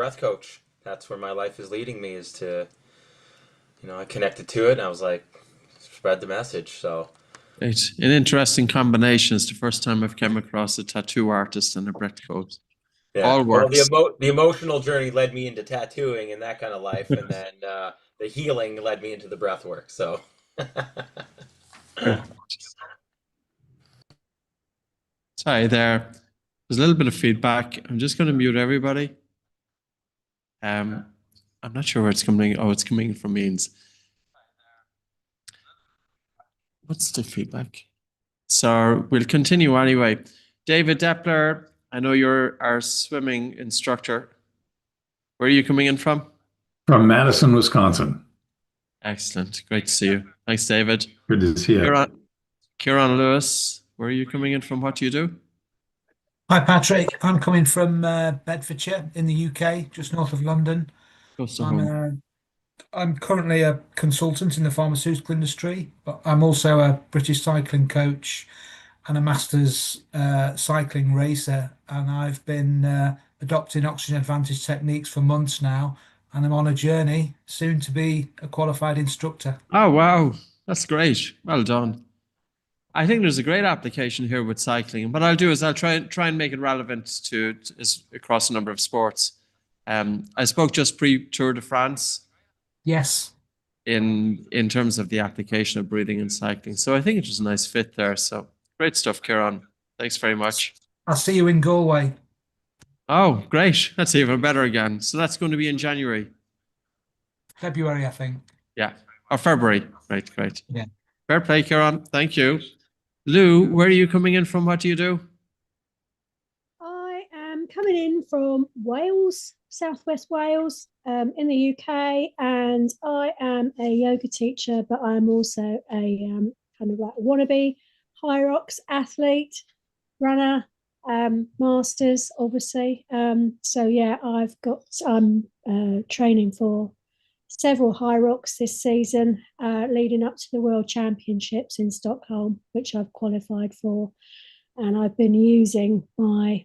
breath coach. That's where my life is leading me is to, I connected to it and I was like, spread the message. So, It's an interesting combination. It's the first time I've come across a tattoo artist and a breath coach. yeah. All Well, works. the emotional journey led me into tattooing and that kind of life, and then the healing led me into the breath work. So, Very Sorry there. There's a little bit of feedback. I'm just going to mute everybody. Um, I'm not sure where it's coming. Oh, it's coming from means. What's the feedback? So we'll continue anyway. David Depler, I know you're our swimming instructor. Where are you coming in from? From Madison, Wisconsin. Excellent. Great to see you. Thanks, David. Good to see you. Kieran Lewis, where are you coming in from? What do you do? Hi, Patrick. I'm coming from Bedfordshire in the UK, just north of London. Close to I'm home. I'm currently a consultant in the pharmaceutical industry, but I'm also a British cycling coach and a masters cycling racer. And I've been adopting oxygen advantage techniques for months now, and I'm on a journey soon to be a qualified instructor. Oh, wow. That's great. Well done. I think there's a great application here with cycling. And what I'll do is I'll try and make it relevant across a number of sports. I spoke just pre-Tour de France Yes. in terms of the application of breathing and cycling. So I think it was a nice fit there. So great stuff, Kieran. Thanks very much. I'll see you in Galway. Oh, great. That's even better again. So that's going to be in January. February, I think. Yeah. Or February. Right, great. Yeah. Fair play, Kieran. Thank you. Lou, where are you coming in from? What do you do? I am coming in from Wales, Southwest Wales, in the UK, and I am a yoga teacher, but I'm also a kind of like a wannabe high rocks athlete, runner, masters, obviously. So yeah, I'm training for several high rocks this season, leading up to the World Championships in Stockholm, which I've qualified for. And I've been using my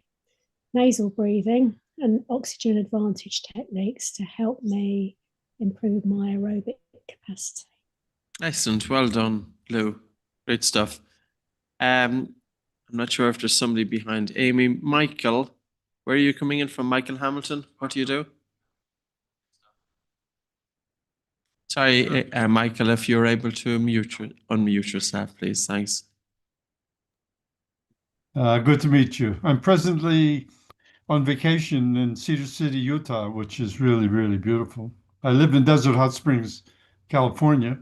nasal breathing and oxygen advantage techniques to help me improve my aerobic capacity. Excellent. Well done, Lou. Great stuff. I'm not sure if there's somebody behind Amy. Michael, where are you coming in from? Michael Hamilton, what do you do? Sorry, Michael, if you're able to unmute yourself, please. Thanks. Good to meet you. I'm presently on vacation in Cedar City, Utah, which is really, really beautiful. I live in Desert Hot Springs, California,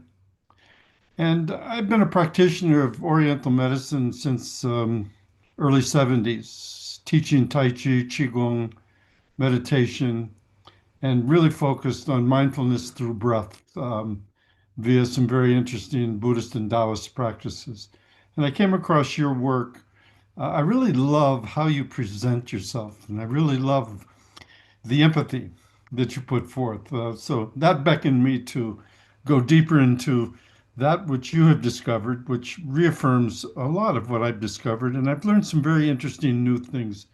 and I've been a practitioner of Oriental medicine since early 70s, teaching Tai Chi, Qigong, meditation, and really focused on mindfulness through breath via some very interesting Buddhist and Taoist practices. And I came across your work. I really love how you present yourself, and I really love the empathy that you put forth. So that beckoned me to go deeper into that which you have discovered, which reaffirms a lot of what I've discovered. And I've learned some very interesting new things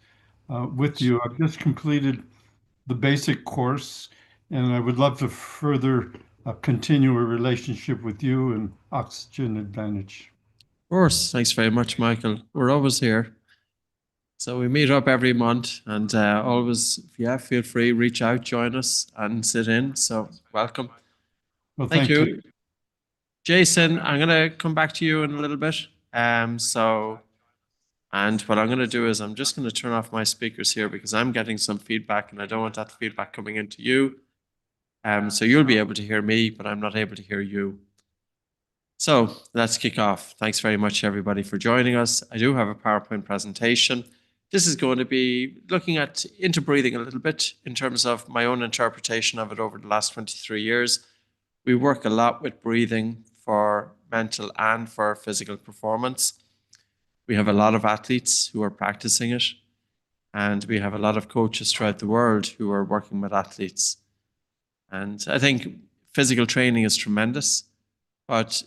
with you. I've just completed the basic course, and I would love to further continue a relationship with you and Oxygen Advantage. Of course. Thanks very much, Michael. We're always here. So we meet up every month, and always, yeah, feel free, reach out, join us, and sit in. So welcome. Well, Thank you. Jason, I'm going to come back to you in a little bit. And what I'm going to do is I'm just going to turn off my speakers here because I'm getting some feedback and I don't want that feedback coming into you. So you'll be able to hear me, but I'm not able to hear you. So let's kick off. Thanks very much, everybody, for joining us. I do have a PowerPoint presentation. This is going to be looking into breathing a little bit in terms of my own interpretation of it over the last 23 years. We work a lot with breathing for mental and for physical performance. We have a lot of athletes who are practicing it, and we have a lot of coaches throughout the world who are working with athletes. And I think physical training is tremendous, but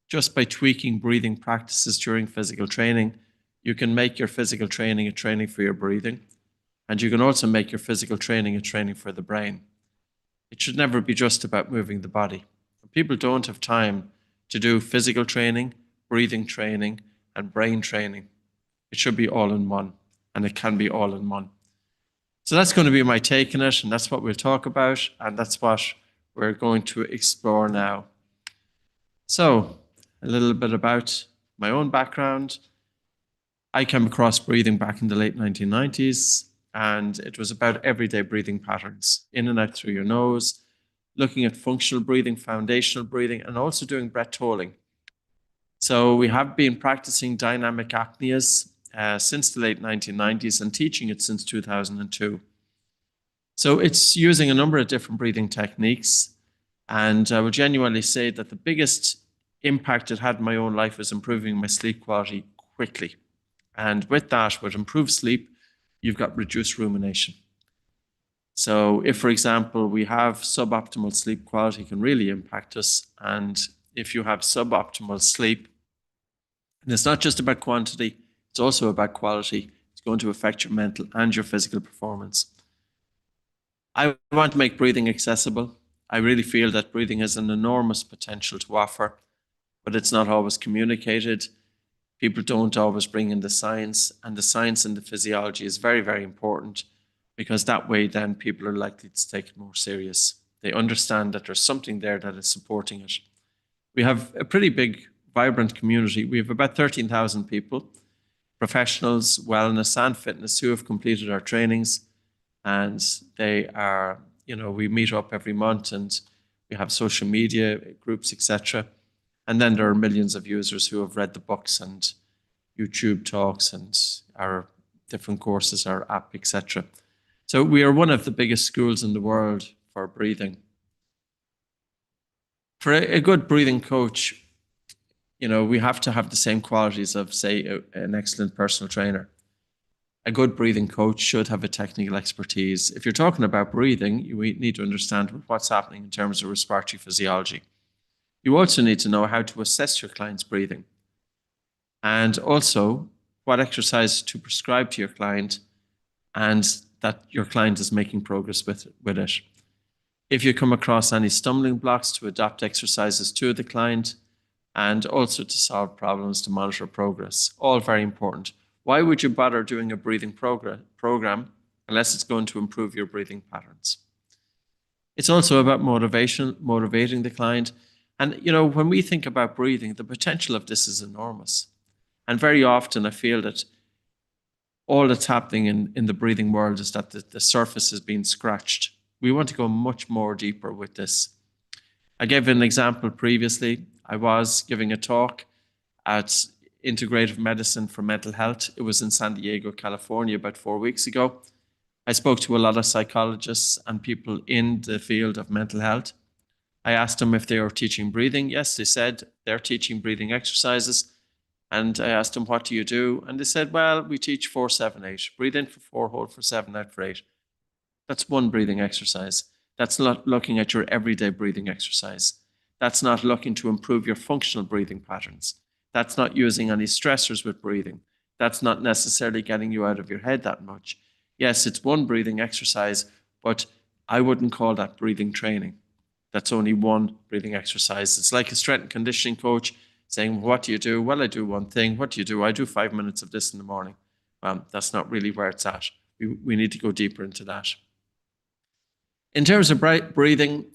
just by tweaking breathing practices during physical training, you can make your physical training a training for your breathing. And you can also make your physical training a training for the brain. It should never be just about moving the body. People don't have time to do physical training, breathing training, and brain training. It should be all in one, and it can be all in one. So that's going to be my take on it, and that's what we'll talk about, and that's what we're going to explore now. So, a little bit about my own background. I came across breathing back in the late 1990s, and it was about everyday breathing patterns, in and out through your nose, looking at functional breathing, foundational breathing, and also doing breath tolling. So we have been practicing dynamic apneas since the late 1990s and teaching it since 2002. So it's using a number of different breathing techniques, and I will genuinely say that the biggest impact it had in my own life was improving my sleep quality quickly. And with that, with improved sleep, you've got reduced rumination. So if, for example, we have suboptimal sleep quality, can really impact us. And if you have suboptimal sleep, and it's not just about quantity, it's also about quality. It's going to affect your mental and your physical performance. I want to make breathing accessible. I really feel that breathing has an enormous potential to offer, but it's not always communicated. People don't always bring in the science, and the science and the physiology is very, very important, because that way then people are likely to take it more serious. They understand that there's something there that is supporting it. We have a pretty big, vibrant community. We have about 13,000 people, professionals, wellness and fitness, who have completed our trainings. And they are, we meet up every month, and we have social media groups, etc. And then there are millions of users who have read the books and YouTube talks and our different courses, our app, etc. So we are one of the biggest schools in the world for breathing. For a good breathing coach, we have to have the same qualities of, say, an excellent personal trainer. A good breathing coach should have a technical expertise. If you're talking about breathing, you need to understand what's happening in terms of respiratory physiology. You also need to know how to assess your client's breathing, and also what exercise to prescribe to your client, and that your client is making progress with it. If you come across any stumbling blocks, to adapt exercises to the client, and also to solve problems, to monitor progress. All very important. Why would you bother doing a breathing program unless it's going to improve your breathing patterns? It's also about motivating the client. And, when we think about breathing, the potential of this is enormous. And very often I feel that all that's happening in the breathing world is that the surface is being scratched. We want to go much more deeper with this. I gave an example previously. I was giving a talk at Integrative Medicine for Mental Health. It was in San Diego, California, about 4 weeks ago. I spoke to a lot of psychologists and people in the field of mental health. I asked them if they were teaching breathing. Yes, they said they're teaching breathing exercises. And I asked them, what do you do? And they said, well, we teach 4-7-8. Breathe in for 4, hold for 7, out for 8. That's one breathing exercise. That's not looking at your everyday breathing exercise. That's not looking to improve your functional breathing patterns. That's not using any stressors with breathing. That's not necessarily getting you out of your head that much. Yes, it's one breathing exercise, but I wouldn't call that breathing training. That's only one breathing exercise. It's like a strength and conditioning coach saying, what do you do? Well, I do one thing. What do you do? I do 5 minutes of this in the morning. That's not really where it's at. We need to go deeper into that. In terms of breathing,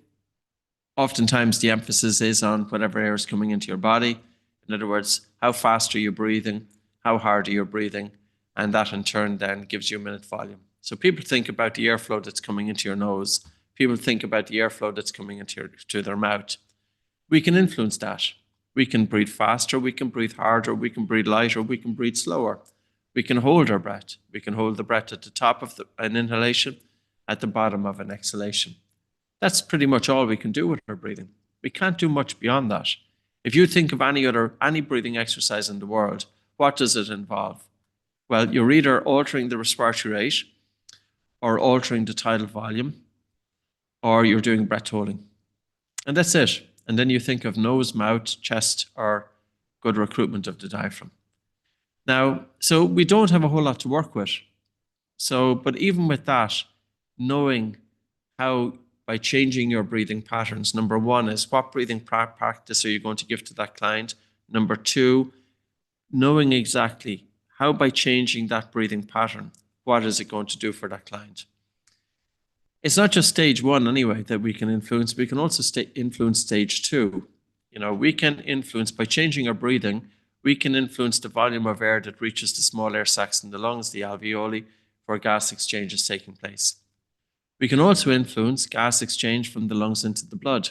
oftentimes the emphasis is on whatever air is coming into your body. In other words, how fast are you breathing? How hard are you breathing? And that in turn then gives you a minute volume. So people think about the airflow that's coming into your nose. People think about the airflow that's coming into their mouth. We can influence that. We can breathe faster, we can breathe harder, we can breathe lighter, we can breathe slower. We can hold our breath. We can hold the breath at the top of an inhalation, at the bottom of an exhalation. That's pretty much all we can do with our breathing. We can't do much beyond that. If you think of any breathing exercise in the world, what does it involve? Well, you're either altering the respiratory rate, or altering the tidal volume, or you're doing breath holding. And that's it. And then you think of nose, mouth, chest, or good recruitment of the diaphragm. Now, so we don't have a whole lot to work with. So, but even with that, knowing how by changing your breathing patterns, number one is what breathing practice are you going to give to that client? Number two, knowing exactly how by changing that breathing pattern, what is it going to do for that client? It's not just stage one anyway that we can influence. We can also influence stage two. You know, we can influence by changing our breathing. We can influence the volume of air that reaches the small air sacs in the lungs, the alveoli, where gas exchange is taking place. We can also influence gas exchange from the lungs into the blood.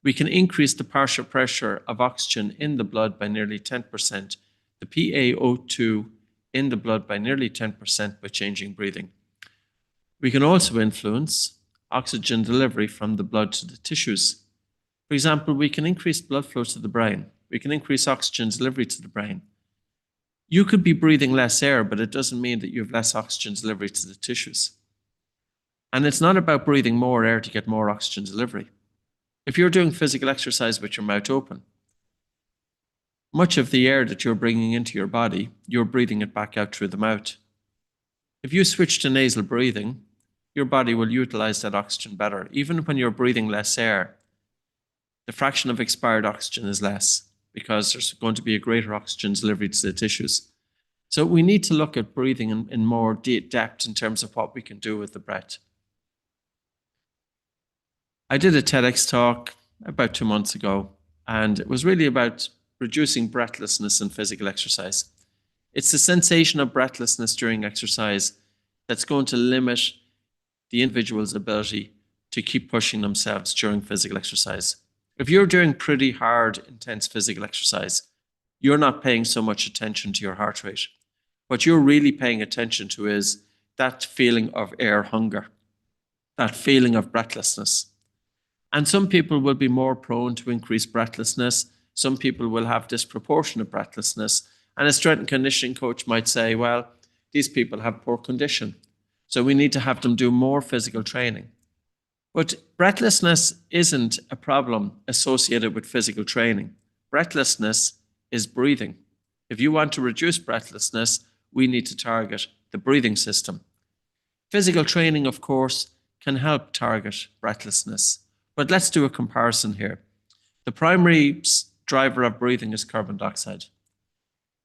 We can increase the partial pressure of oxygen in the blood by nearly 10%, the PaO2 in the blood by nearly 10% by changing breathing. We can also influence oxygen delivery from the blood to the tissues. For example, we can increase blood flow to the brain. We can increase oxygen delivery to the brain. You could be breathing less air, but it doesn't mean that you have less oxygen delivery to the tissues. And it's not about breathing more air to get more oxygen delivery. If you're doing physical exercise with your mouth open, much of the air that you're bringing into your body, you're breathing it back out through the mouth. If you switch to nasal breathing, your body will utilize that oxygen better. Even when you're breathing less air, the fraction of expired oxygen is less because there's going to be a greater oxygen delivery to the tissues. So we need to look at breathing in more depth in terms of what we can do with the breath. I did a TEDx talk about 2 months ago, and it was really about reducing breathlessness in physical exercise. It's the sensation of breathlessness during exercise that's going to limit the individual's ability to keep pushing themselves during physical exercise. If you're doing pretty hard, intense physical exercise, you're not paying so much attention to your heart rate. What you're really paying attention to is that feeling of air hunger, that feeling of breathlessness. And some people will be more prone to increased breathlessness. Some people will have disproportionate breathlessness. And a strength and conditioning coach might say, well, these people have poor condition, so we need to have them do more physical training. But breathlessness isn't a problem associated with physical training. Breathlessness is breathing. If you want to reduce breathlessness, we need to target the breathing system. Physical training, of course, can help target breathlessness. But let's do a comparison here. The primary driver of breathing is carbon dioxide.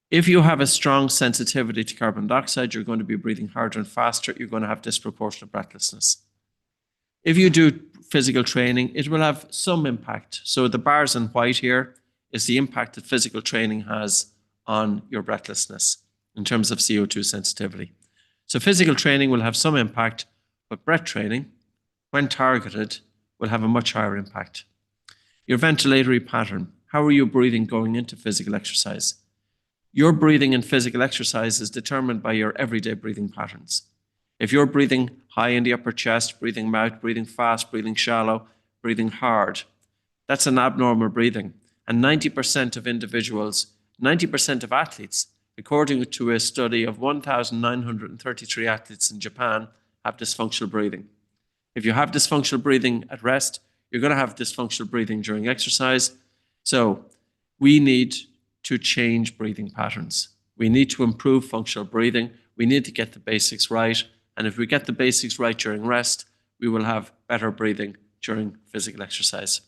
If you have a strong sensitivity to carbon dioxide, you're going to be breathing harder and faster. You're going to have disproportionate breathlessness. If you do physical training, it will have some impact. So the bars in white here is the impact that physical training has on your breathlessness in terms of CO2 sensitivity. So physical training will have some impact, but breath training, when targeted, will have a much higher impact. Your ventilatory pattern. How are you breathing going into physical exercise? Your breathing in physical exercise is determined by your everyday breathing patterns. If you're breathing high in the upper chest, breathing mouth, breathing fast, breathing shallow, breathing hard, that's an abnormal breathing. And 90% of individuals, 90% of athletes, according to a study of 1,933 athletes in Japan, have dysfunctional breathing. If you have dysfunctional breathing at rest, you're going to have dysfunctional breathing during exercise. So we need to change breathing patterns. We need to improve functional breathing. We need to get the basics right. And if we get the basics right during rest, we will have better breathing during physical exercise.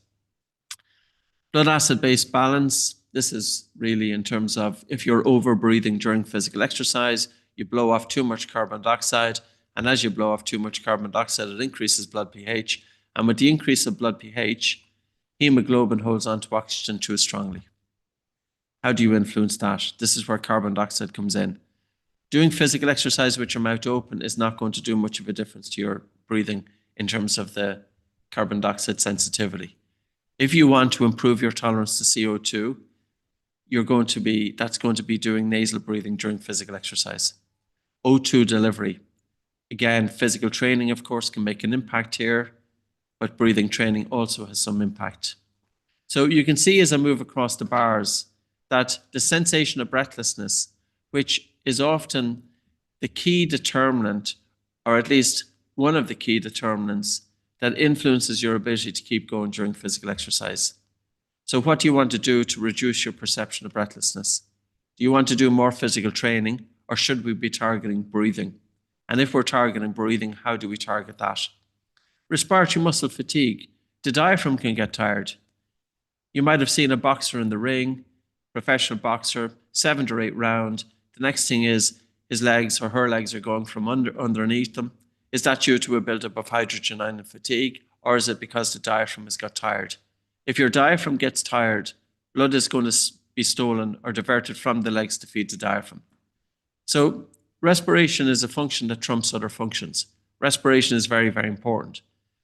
Blood acid-base balance. This is really in terms of if you're over-breathing during physical exercise, you blow off too much carbon dioxide. And as you blow off too much carbon dioxide, it increases blood pH. And with the increase of blood pH, hemoglobin holds on to oxygen too strongly. How do you influence that? This is where carbon dioxide comes in. Doing physical exercise with your mouth open is not going to do much of a difference to your breathing in terms of the carbon dioxide sensitivity. If you want to improve your tolerance to CO2, that's going to be doing nasal breathing during physical exercise. O2 delivery. Again, physical training, of course, can make an impact here, but breathing training also has some impact. So you can see as I move across the bars that the sensation of breathlessness, which is often the key determinant, or at least one of the key determinants that influences your ability to keep going during physical exercise. So what do you want to do to reduce your perception of breathlessness? Do you want to do more physical training, or should we be targeting breathing And if we're targeting breathing, how do we target that? Respiratory muscle fatigue. The diaphragm can get tired. You might have seen a boxer in the ring, professional boxer, 7 to 8 round. The next thing is his legs or her legs are going from underneath them. Is that due to a buildup of hydrogen ion and fatigue, or is it because the diaphragm has got tired? If your diaphragm gets tired, blood is going to be stolen or diverted from the legs to feed the diaphragm. So respiration is a function that trumps other functions. Respiration is very, very important.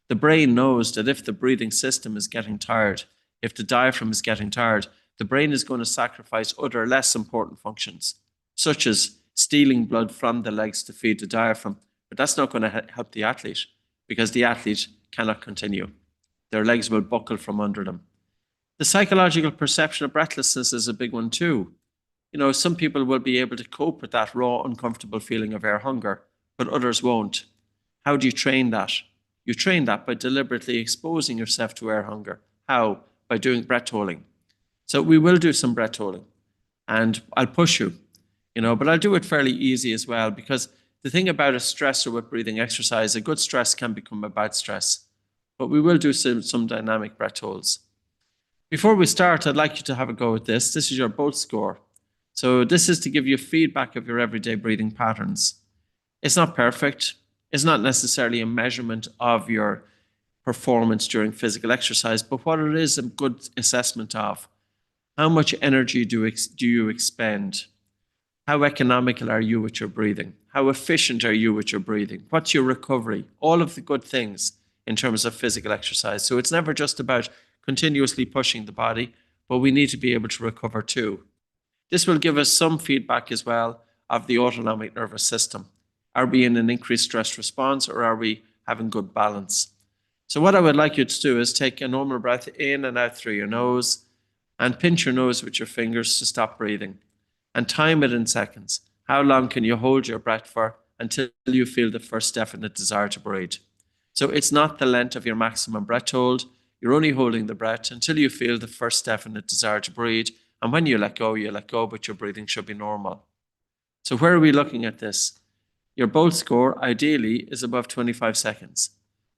The brain knows that if the breathing system is getting tired, if the diaphragm is getting tired, the brain is going to sacrifice other less important functions, such as stealing blood from the legs to feed the diaphragm. But that's not going to help the athlete because the athlete cannot continue. Their legs will buckle from under them. The psychological perception of breathlessness is a big one too. You know, some people will be able to cope with that raw, uncomfortable feeling of air hunger, but others won't. How do you train that? You train that by deliberately exposing yourself to air hunger. How? By doing breath holding. So we will do some breath holding, and I'll push you, but I'll do it fairly easy as well, because the thing about a stressor with breathing exercise, a good stress can become a bad stress. But we will do some dynamic breath holds. Before we start, I'd like you to have a go at this. This is your BOLT score. So this is to give you feedback of your everyday breathing patterns. It's not perfect. It's not necessarily a measurement of your performance during physical exercise, but what it is a good assessment of. How much energy do you expend? How economical are you with your breathing? How efficient are you with your breathing? What's your recovery? All of the good things in terms of physical exercise. So it's never just about continuously pushing the body, but we need to be able to recover too. This will give us some feedback as well of the autonomic nervous system. Are we in an increased stress response, or are we having good balance? So what I would like you to do is take a normal breath in and out through your nose and pinch your nose with your fingers to stop breathing and time it in seconds. How long can you hold your breath for until you feel the first definite desire to breathe? So it's not the length of your maximum breath hold. You're only holding the breath until you feel the first definite desire to breathe. And when you let go, but your breathing should be normal. So where are we looking at this? Your BOLT score ideally is above 25 seconds,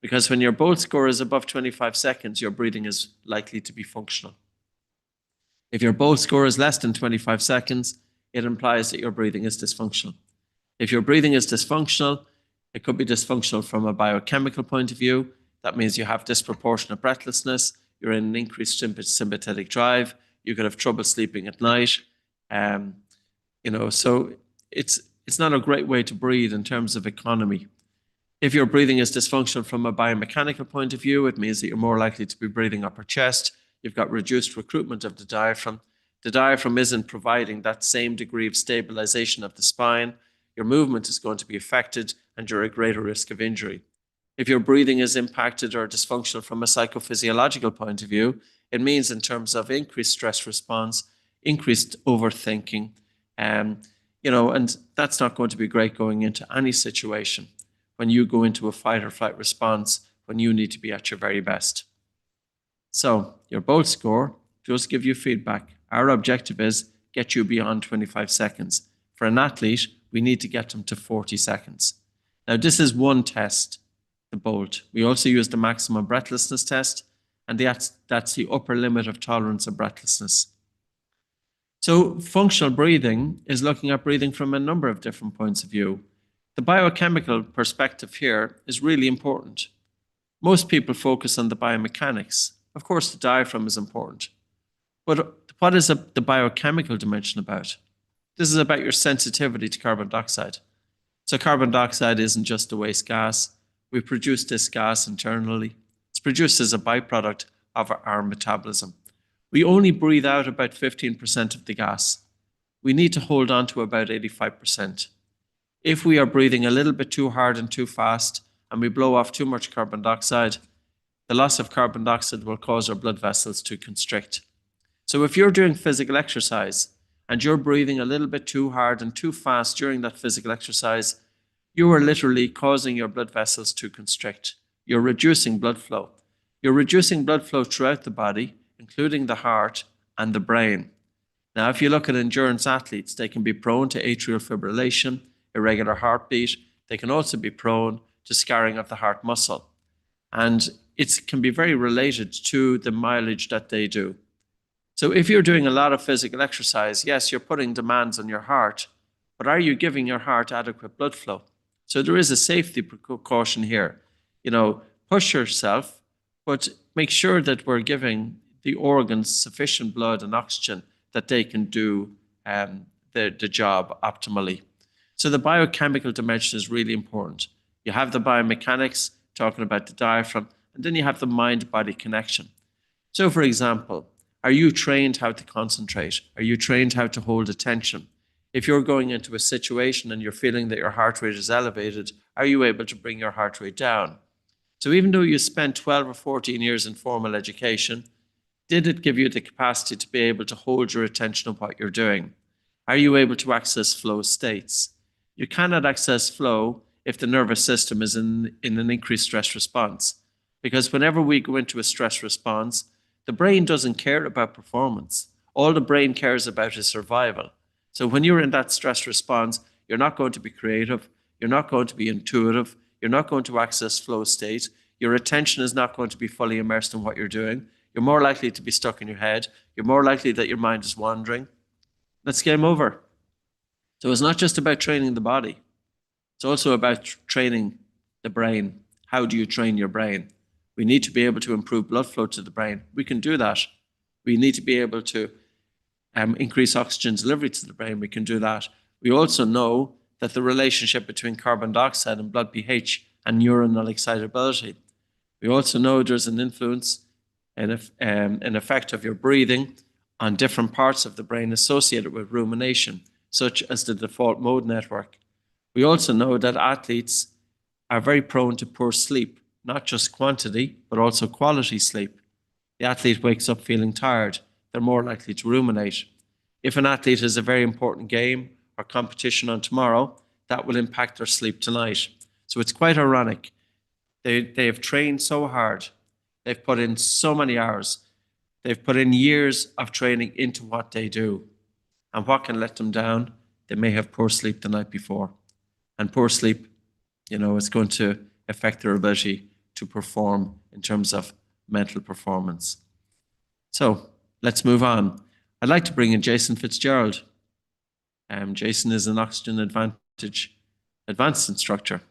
because when your BOLT score is above 25 seconds, your breathing is likely to be functional. If your BOLT score is less than 25 seconds, it implies that your breathing is dysfunctional. If your breathing is dysfunctional, it could be dysfunctional from a biochemical point of view. That means you have disproportionate breathlessness, you're in an increased sympathetic drive, you could have trouble sleeping at night. So it's not a great way to breathe in terms of economy. If your breathing is dysfunctional from a biomechanical point of view, it means that you're more likely to be breathing upper chest. You've got reduced recruitment of the diaphragm. The diaphragm isn't providing that same degree of stabilization of the spine. Your movement is going to be affected and you're at greater risk of injury. If your breathing is impacted or dysfunctional from a psychophysiological point of view, it means in terms of increased stress response, increased overthinking, and that's not going to be great going into any situation when you go into a fight or flight response when you need to be at your very best. So your BOLT score, just give you feedback. Our objective is get you beyond 25 seconds. For an athlete, we need to get them to 40 seconds. Now, this is one test, the BOLT. We also use the maximum breathlessness test, and that's the upper limit of tolerance of breathlessness. So functional breathing is looking at breathing from a number of different points of view. The biochemical perspective here is really important. Most people focus on the biomechanics. Of course, the diaphragm is important. But what is the biochemical dimension about? This is about your sensitivity to carbon dioxide. So carbon dioxide isn't just a waste gas. We produce this gas internally. It's produced as a byproduct of our metabolism. We only breathe out about 15% of the gas. We need to hold on to about 85%. If we are breathing a little bit too hard and too fast, and we blow off too much carbon dioxide, the loss of carbon dioxide will cause our blood vessels to constrict. So if you're doing physical exercise and you're breathing a little bit too hard and too fast during that physical exercise, you are literally causing your blood vessels to constrict. You're reducing blood flow. You're reducing blood flow throughout the body, including the heart and the brain. Now, if you look at endurance athletes, they can be prone to atrial fibrillation, irregular heartbeat. They can also be prone to scarring of the heart muscle. And it can be very related to the mileage that they do. So if you're doing a lot of physical exercise, yes, you're putting demands on your heart, but are you giving your heart adequate blood flow? So there is a safety precaution here. Push yourself, but make sure that we're giving the organs sufficient blood and oxygen that they can do the job optimally. So the biochemical dimension is really important. You have the biomechanics, talking about the diaphragm, and then you have the mind-body connection. So for example, are you trained how to concentrate? Are you trained how to hold attention? If you're going into a situation and you're feeling that your heart rate is elevated, are you able to bring your heart rate down? So even though you spent 12 or 14 years in formal education, did it give you the capacity to be able to hold your attention on what you're doing? Are you able to access flow states? You cannot access flow if the nervous system is in an increased stress response. Because whenever we go into a stress response, the brain doesn't care about performance. All the brain cares about is survival. So when you're in that stress response, you're not going to be creative, you're not going to be intuitive, you're not going to access flow state, your attention is not going to be fully immersed in what you're doing, you're more likely to be stuck in your head, you're more likely that your mind is wandering. That's game over. So it's not just about training the body, it's also about training the brain. How do you train your brain? We need to be able to improve blood flow to the brain. We can do that. We need to be able to increase oxygen delivery to the brain. We can do that. We also know that the relationship between carbon dioxide and blood pH and neuronal excitability. We also know there's an influence and an effect of your breathing on different parts of the brain associated with rumination, such as the default mode network. We also know that athletes are very prone to poor sleep, not just quantity, but also quality sleep. The athlete wakes up feeling tired, they're more likely to ruminate. If an athlete has a very important game or competition on tomorrow, that will impact their sleep tonight. So it's quite ironic. They have trained so hard, they've put in so many hours, they've put in years of training into what they do. And what can let them down? They may have poor sleep the night before. And poor sleep, is going to affect their ability to perform in terms of mental performance. So let's move on. I'd like to bring in Jason Fitzgerald. Jason is an Oxygen Advantage advanced instructor.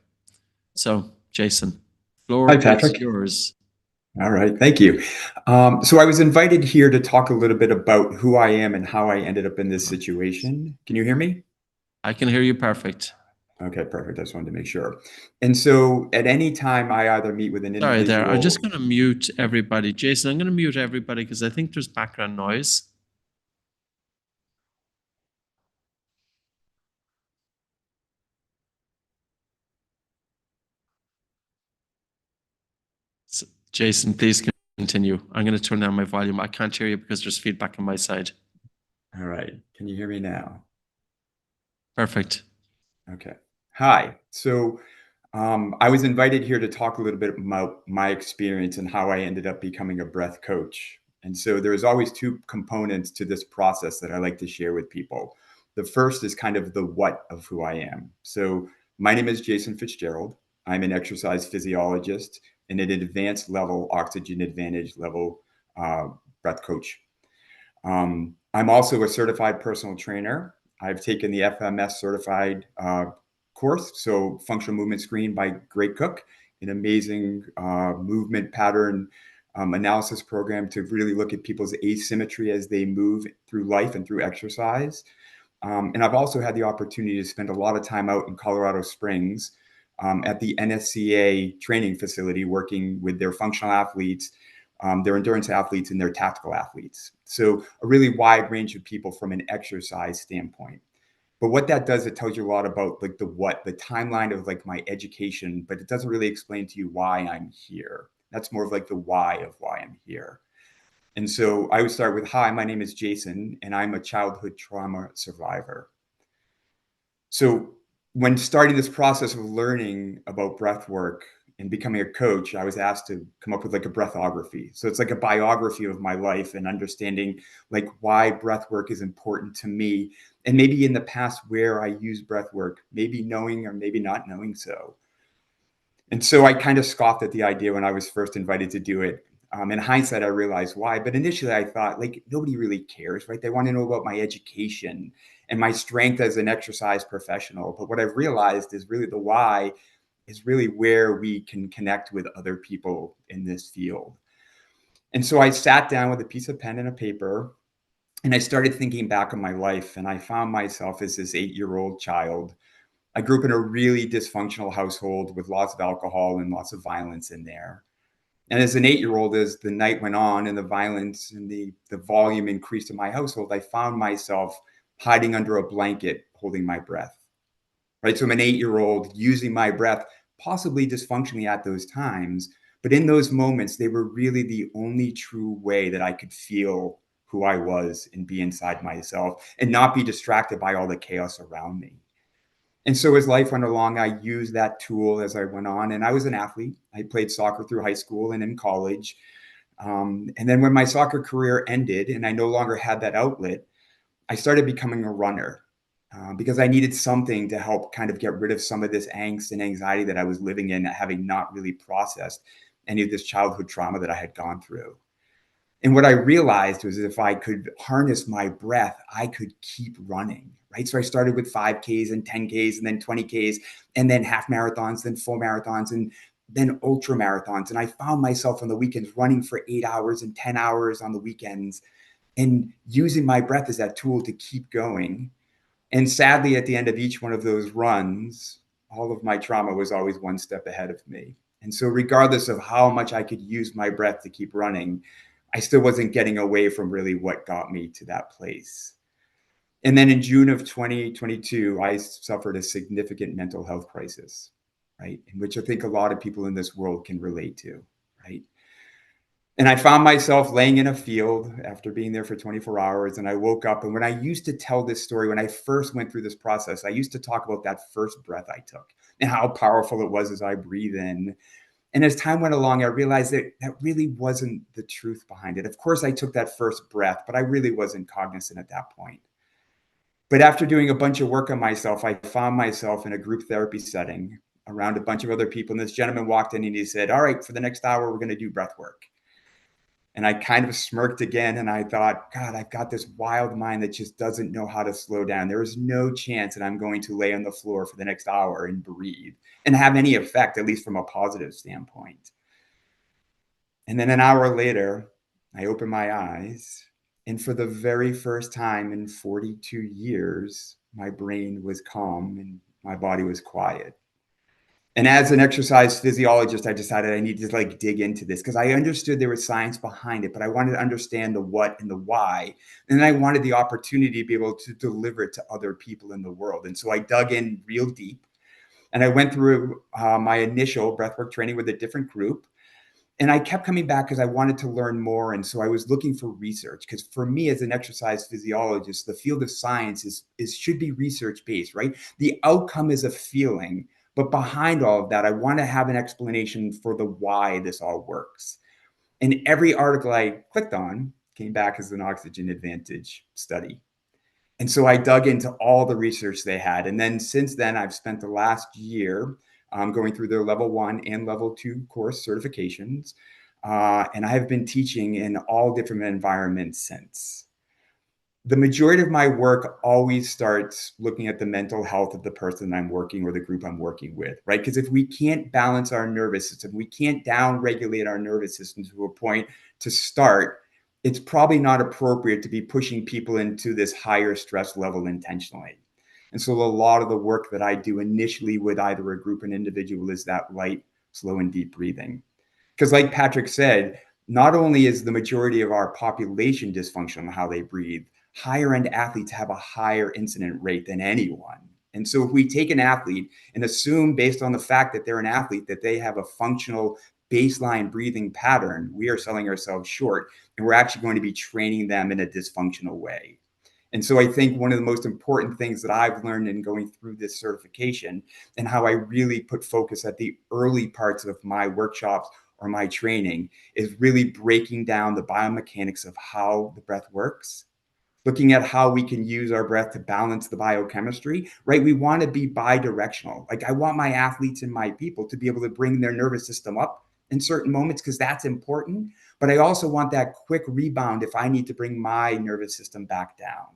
So Jason, floor is yours. All right, thank you. So I was invited here to talk a little bit about who I am and how I ended up in this situation. Can you hear me? I can hear you perfect. Okay, perfect. I just wanted to make sure. And so at any time I either meet with an individual... Sorry there, I'm just going to mute everybody. Jason, I'm going to mute everybody because I think there's background noise. So, Jason, please continue. I'm going to turn down my volume. I can't hear you because there's feedback on my side. All right. Can you hear me now? Perfect. Okay. Hi. So I was invited here to talk a little bit about my experience and how I ended up becoming a breath coach. And so there's always two components to this process that I like to share with people. The first is kind of the what of who I am. So my name is Jason Fitzgerald. I'm an exercise physiologist and an advanced level oxygen advantage level breath coach. I'm also a certified personal trainer. I've taken the FMS certified course, so functional movement screen by Great Cook, an amazing movement pattern analysis program to really look at people's asymmetry as they move through life and through exercise. And I've also had the opportunity to spend a lot of time out in Colorado Springs at the NSCA training facility, working with their functional athletes, their endurance athletes, and their tactical athletes. So a really wide range of people from an exercise standpoint. But what that does, it tells you a lot about like the timeline of like my education, but it doesn't really explain to you why I'm here. That's more of like the why of why I'm here. And so I would start with, hi, my name is Jason, and I'm a childhood trauma survivor. So when starting this process of learning about breath work, in becoming a coach, I was asked to come up with like a breathography. So it's like a biography of my life and understanding like why breath work is important to me. And maybe in the past where I use breath work, maybe knowing or maybe not knowing so. And so I kind of scoffed at the idea when I was first invited to do it. In hindsight, I realized why. But initially I thought like, nobody really cares, right? They want to know about my education and my strength as an exercise professional. But what I've realized is really the why is really where we can connect with other people in this field. And so I sat down with a piece of pen and a paper, and I started thinking back on my life, and I found myself as this 8-year-old child. I grew up in a really dysfunctional household with lots of alcohol and lots of violence in there. And as an 8-year-old, as the night went on and the violence and the volume increased in my household, I found myself hiding under a blanket, holding my breath. Right. So I'm an 8-year-old using my breath, possibly dysfunctionally at those times. But in those moments, they were really the only true way that I could feel who I was and be inside myself and not be distracted by all the chaos around me. And so as life went along, I used that tool as I went on. And I was an athlete. I played soccer through high school and in college. And then when my soccer career ended and I no longer had that outlet, I started becoming a runner. Because I needed something to help kind of get rid of some of this angst and anxiety that I was living in, having not really processed any of this childhood trauma that I had gone through. And what I realized was if I could harness my breath, I could keep running, right? So I started with 5Ks and 10Ks and then 20Ks and then half marathons, then full marathons and then ultra marathons. And I found myself on the weekends running for 8 hours and 10 hours on the weekends and using my breath as that tool to keep going. And sadly, at the end of each one of those runs, all of my trauma was always one step ahead of me. And so regardless of how much I could use my breath to keep running, I still wasn't getting away from really what got me to that place. And then in June of 2022, I suffered a significant mental health crisis, right? In which I think a lot of people in this world can relate to, right? And I found myself laying in a field after being there for 24 hours. And I woke up. And when I used to tell this story, when I first went through this process, I used to talk about that first breath I took and how powerful it was as I breathe in. And as time went along, I realized that that really wasn't the truth behind it. Of course, I took that first breath, but I really wasn't cognizant at that point. But after doing a bunch of work on myself, I found myself in a group therapy setting around a bunch of other people. And this gentleman walked in and he said, "All right, for the next hour, we're going to do breath work." And I kind of smirked again. And I thought, God, I've got this wild mind that just doesn't know how to slow down. There is no chance that I'm going to lay on the floor for the next hour and breathe and have any effect, at least from a positive standpoint. And then an hour later, I opened my eyes. And for the very first time in 42 years, my brain was calm and my body was quiet. And as an exercise physiologist, I decided I needed to like dig into this because I understood there was science behind it, but I wanted to understand the what and the why. And then I wanted the opportunity to be able to deliver it to other people in the world. And so I dug in real deep and I went through my initial breathwork training with a different group. And I kept coming back because I wanted to learn more. And so I was looking for research because for me as an exercise physiologist, the field of science should be research-based, right? The outcome is a feeling. But behind all of that, I want to have an explanation for the why this all works. And every article I clicked on came back as an oxygen advantage study. And so I dug into all the research they had. And then since then, I've spent the last year going through their level 1 and level 2 course certifications. And I have been teaching in all different environments since. The majority of my work always starts looking at the mental health of the person I'm working or the group I'm working with, right? Because if we can't balance our nervous system, we can't down-regulate our nervous system to a point to start, it's probably not appropriate to be pushing people into this higher stress level intentionally. And so a lot of the work that I do initially with either a group or an individual is that light, slow, and deep breathing. Because like Patrick said, not only is the majority of our population dysfunctional in how they breathe, higher end athletes have a higher incident rate than anyone. And so if we take an athlete and assume based on the fact that they're an athlete, that they have a functional baseline breathing pattern, we are selling ourselves short and we're actually going to be training them in a dysfunctional way. And so I think one of the most important things that I've learned in going through this certification, and how I really put focus at the early parts of my workshops or my training, is really breaking down the biomechanics of how the breath works, looking at how we can use our breath to balance the biochemistry, right? We want to be bi-directional. Like, I want my athletes and my people to be able to bring their nervous system up in certain moments, because that's important. But I also want that quick rebound if I need to bring my nervous system back down.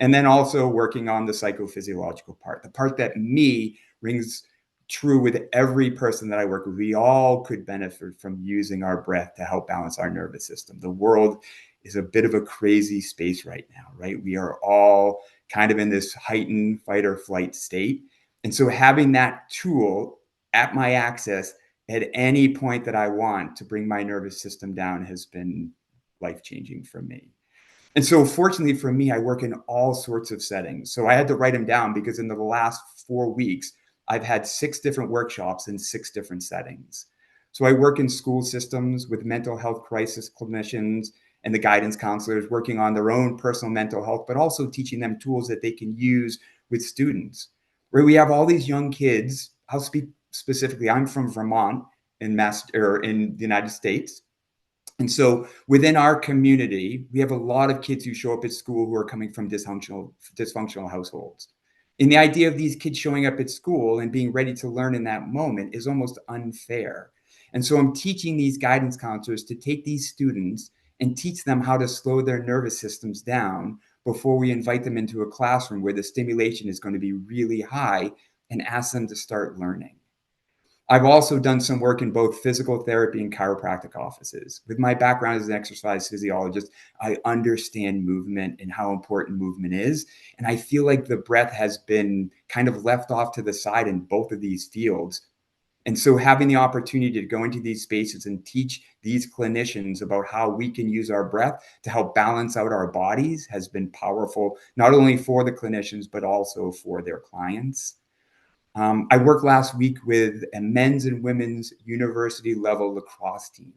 And then also working on the psychophysiological part, the part that me rings true with every person that I work with. We all could benefit from using our breath to help balance our nervous system. The world is a bit of a crazy space right now, right? We are all kind of in this heightened fight or flight state. And so having that tool at my access at any point that I want to bring my nervous system down has been life-changing for me. And so fortunately for me, I work in all sorts of settings. So I had to write them down because in the last 4 weeks, I've had 6 different workshops in 6 different settings. So I work in school systems with mental health crisis clinicians and the guidance counselors working on their own personal mental health, but also teaching them tools that they can use with students. Where we have all these young kids, I'll speak specifically, I'm from Vermont in the United States. And so within our community, we have a lot of kids who show up at school who are coming from dysfunctional households. And the idea of these kids showing up at school and being ready to learn in that moment is almost unfair. And so I'm teaching these guidance counselors to take these students and teach them how to slow their nervous systems down before we invite them into a classroom where the stimulation is going to be really high, and ask them to start learning. I've also done some work in both physical therapy and chiropractic offices. With my background as an exercise physiologist, I understand movement and how important movement is. And I feel like the breath has been kind of left off to the side in both of these fields. And so having the opportunity to go into these spaces and teach these clinicians about how we can use our breath to help balance out our bodies has been powerful, not only for the clinicians, but also for their clients. I worked last week with a men's and women's university level lacrosse team,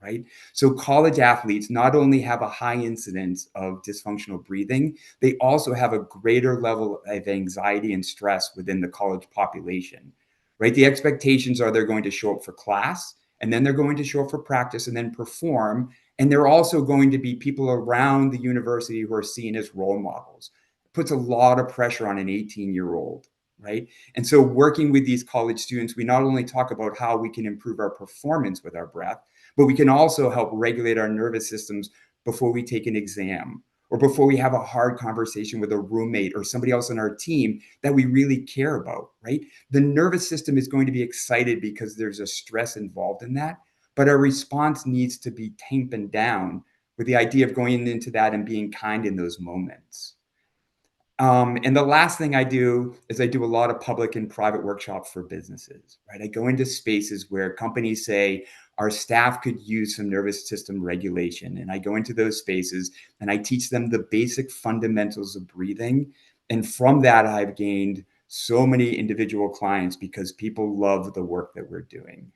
right? So college athletes not only have a high incidence of dysfunctional breathing, they also have a greater level of anxiety and stress within the college population, right? The expectations are they're going to show up for class, and then they're going to show up for practice and then perform. And they're also going to be people around the university who are seen as role models. It puts a lot of pressure on an 18-year-old. Right. And so working with these college students, we not only talk about how we can improve our performance with our breath, but we can also help regulate our nervous systems before we take an exam or before we have a hard conversation with a roommate or somebody else on our team that we really care about. Right. The nervous system is going to be excited because there's a stress involved in that, but our response needs to be tampened down with the idea of going into that and being kind in those moments. And the last thing I do is I do a lot of public and private workshops for businesses, right? I go into spaces where companies say our staff could use some nervous system regulation. And I go into those spaces and I teach them the basic fundamentals of breathing. And from that, I've gained so many individual clients because people love the work that we're doing.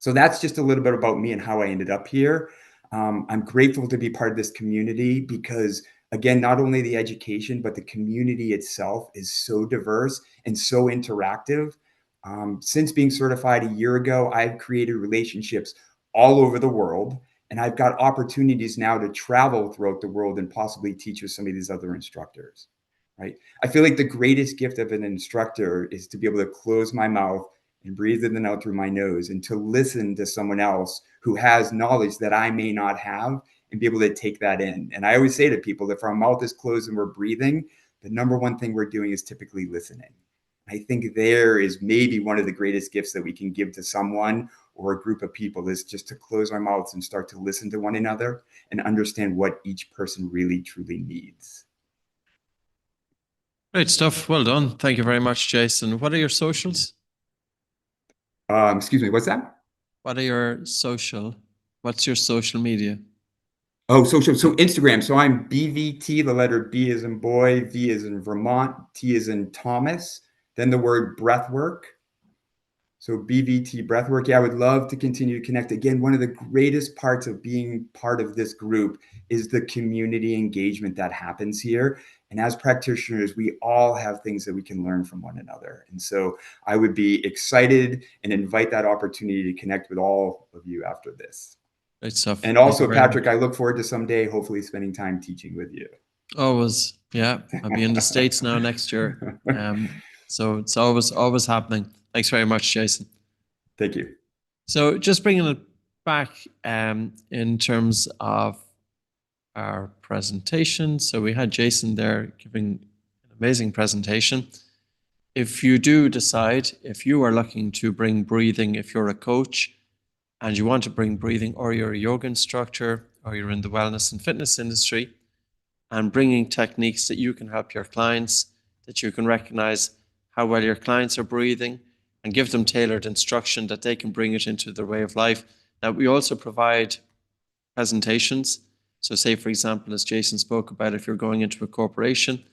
So that's just a little bit about me and how I ended up here. I'm grateful to be part of this community because, again, not only the education, but the community itself is so diverse and so interactive. Since being certified a year ago, I've created relationships all over the world, and I've got opportunities now to travel throughout the world and possibly teach with some of these other instructors, right? I feel like the greatest gift of an instructor is to be able to close my mouth and breathe in and out through my nose and to listen to someone else who has knowledge that I may not have and be able to take that in. And I always say to people, if our mouth is closed and we're breathing, the number one thing we're doing is typically listening. I think there is maybe one of the greatest gifts that we can give to someone or a group of people is just to close our mouths and start to listen to one another and understand what each person really truly needs. Great stuff. Well done. Thank you very much, Jason. What are your socials? Excuse me, what's that? What's your social media? Oh, so Instagram. So I'm BVT, the letter B as in boy, V as in Vermont, T as in Thomas, then the word breathwork. So BVT Breathwork, yeah, I would love to continue to connect. Again, one of the greatest parts of being part of this group is the community engagement that happens here. And as practitioners, we all have things that we can learn from one another. And so I would be excited and invite that opportunity to connect with all of you after this. Great stuff. And also, Patrick, I look forward to someday hopefully spending time teaching with you. Always, yeah. I'll be in the States now next year. So it's always happening. Thanks very much, Jason. Thank you. So just bringing it back in terms of our presentation. So we had Jason there giving an amazing presentation. If you do decide, if you are looking to bring breathing, if you're a coach and you want to bring breathing, or you're a yoga instructor, or you're in the wellness and fitness industry, and bringing techniques that you can help your clients, that you can recognize how well your clients are breathing, and give them tailored instruction that they can bring it into their way of life. Now, we also provide presentations. So say, for example, as Jason spoke about, if you're going into a corporation,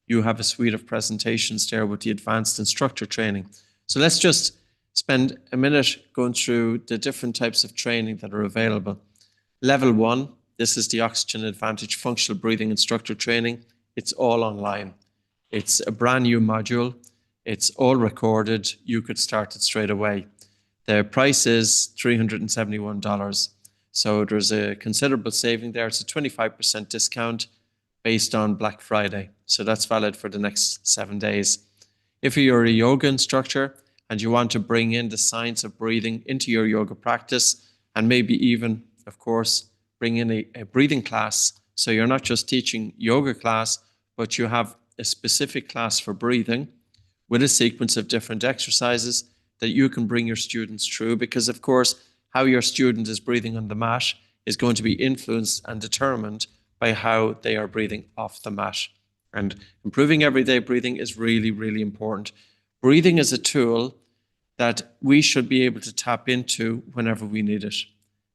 you have a suite of presentations there with the advanced instructor training. So let's just spend a minute going through the different types of training that are available. Level 1, this is the Oxygen Advantage Functional Breathing Instructor Training. It's all online. It's a brand new module. It's all recorded. You could start it straight away. The price is $371. So there's a considerable saving there. It's a 25% discount based on Black Friday. So that's valid for the next 7 days. If you're a yoga instructor and you want to bring in the science of breathing into your yoga practice, and maybe even, of course, bring in a breathing class. So you're not just teaching yoga class, but you have a specific class for breathing with a sequence of different exercises that you can bring your students through, because of course, how your student is breathing on the mat is going to be influenced and determined by how they are breathing off the mat. And improving everyday breathing is really, really important. Breathing is a tool that we should be able to tap into whenever we need it.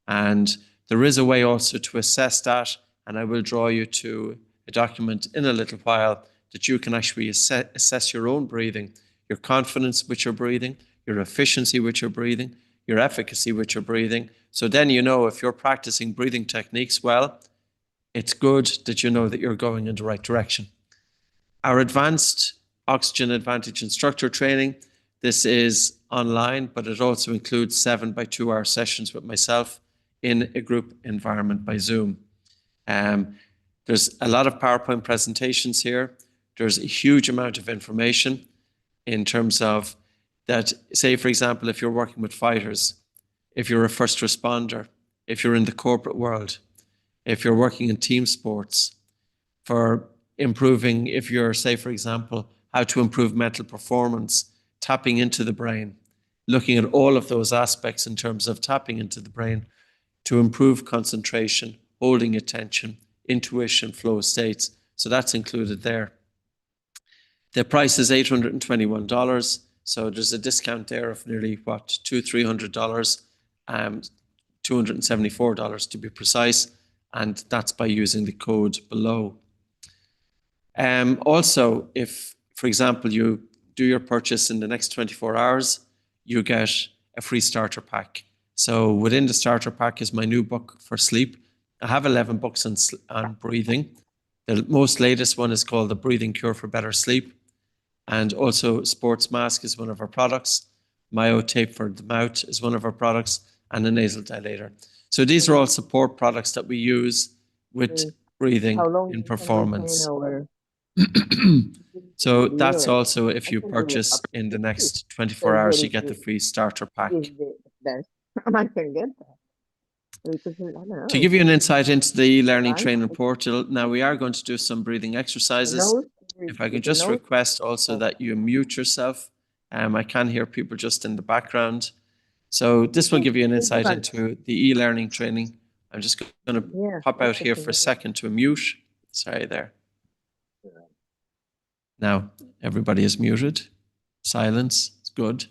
And there is a way also to assess that, and I will draw you to a document in a little while that you can actually assess your own breathing, your confidence with your breathing, your efficiency with your breathing, your efficacy with your breathing. So then you know if you're practicing breathing techniques well, it's good that you know that you're going in the right direction. Our advanced Oxygen Advantage instructor training, this is online, but it also includes 7 by 2 hour sessions with myself in a group environment by Zoom. There's a lot of PowerPoint presentations here. There's a huge amount of information in terms of that, say, for example, if you're working with fighters, if you're a first responder, if you're in the corporate world, if you're working in team sports, for improving, if you're, say, for example, how to improve mental performance, tapping into the brain, looking at all of those aspects in terms of tapping into the brain to improve concentration, holding attention, intuition, flow states. So that's included there. The price is $821. So there's a discount there of nearly, $200-300, $274 to be precise. And that's by using the code below. Also, if, for example, you do your purchase in the next 24 hours, you get a free starter pack. So within the starter pack is my new book for sleep. I have 11 books on breathing. The most latest one is called The Breathing Cure for Better Sleep. And also Sports Mask is one of our products. Myo Tape for the Mouth is one of our products, and a nasal dilator. So these are all support products that we use with breathing in performance. So that's also, if you purchase in the next 24 hours, you get the free starter pack. To give you an insight into the e-learning training portal, now we are going to do some breathing exercises. If I can just request also that you mute yourself. I can hear people just in the background. So this will give you an insight into the e-learning training. I'm just going to pop out here for a second to mute. Sorry there. Now everybody is muted. Silence, it's good.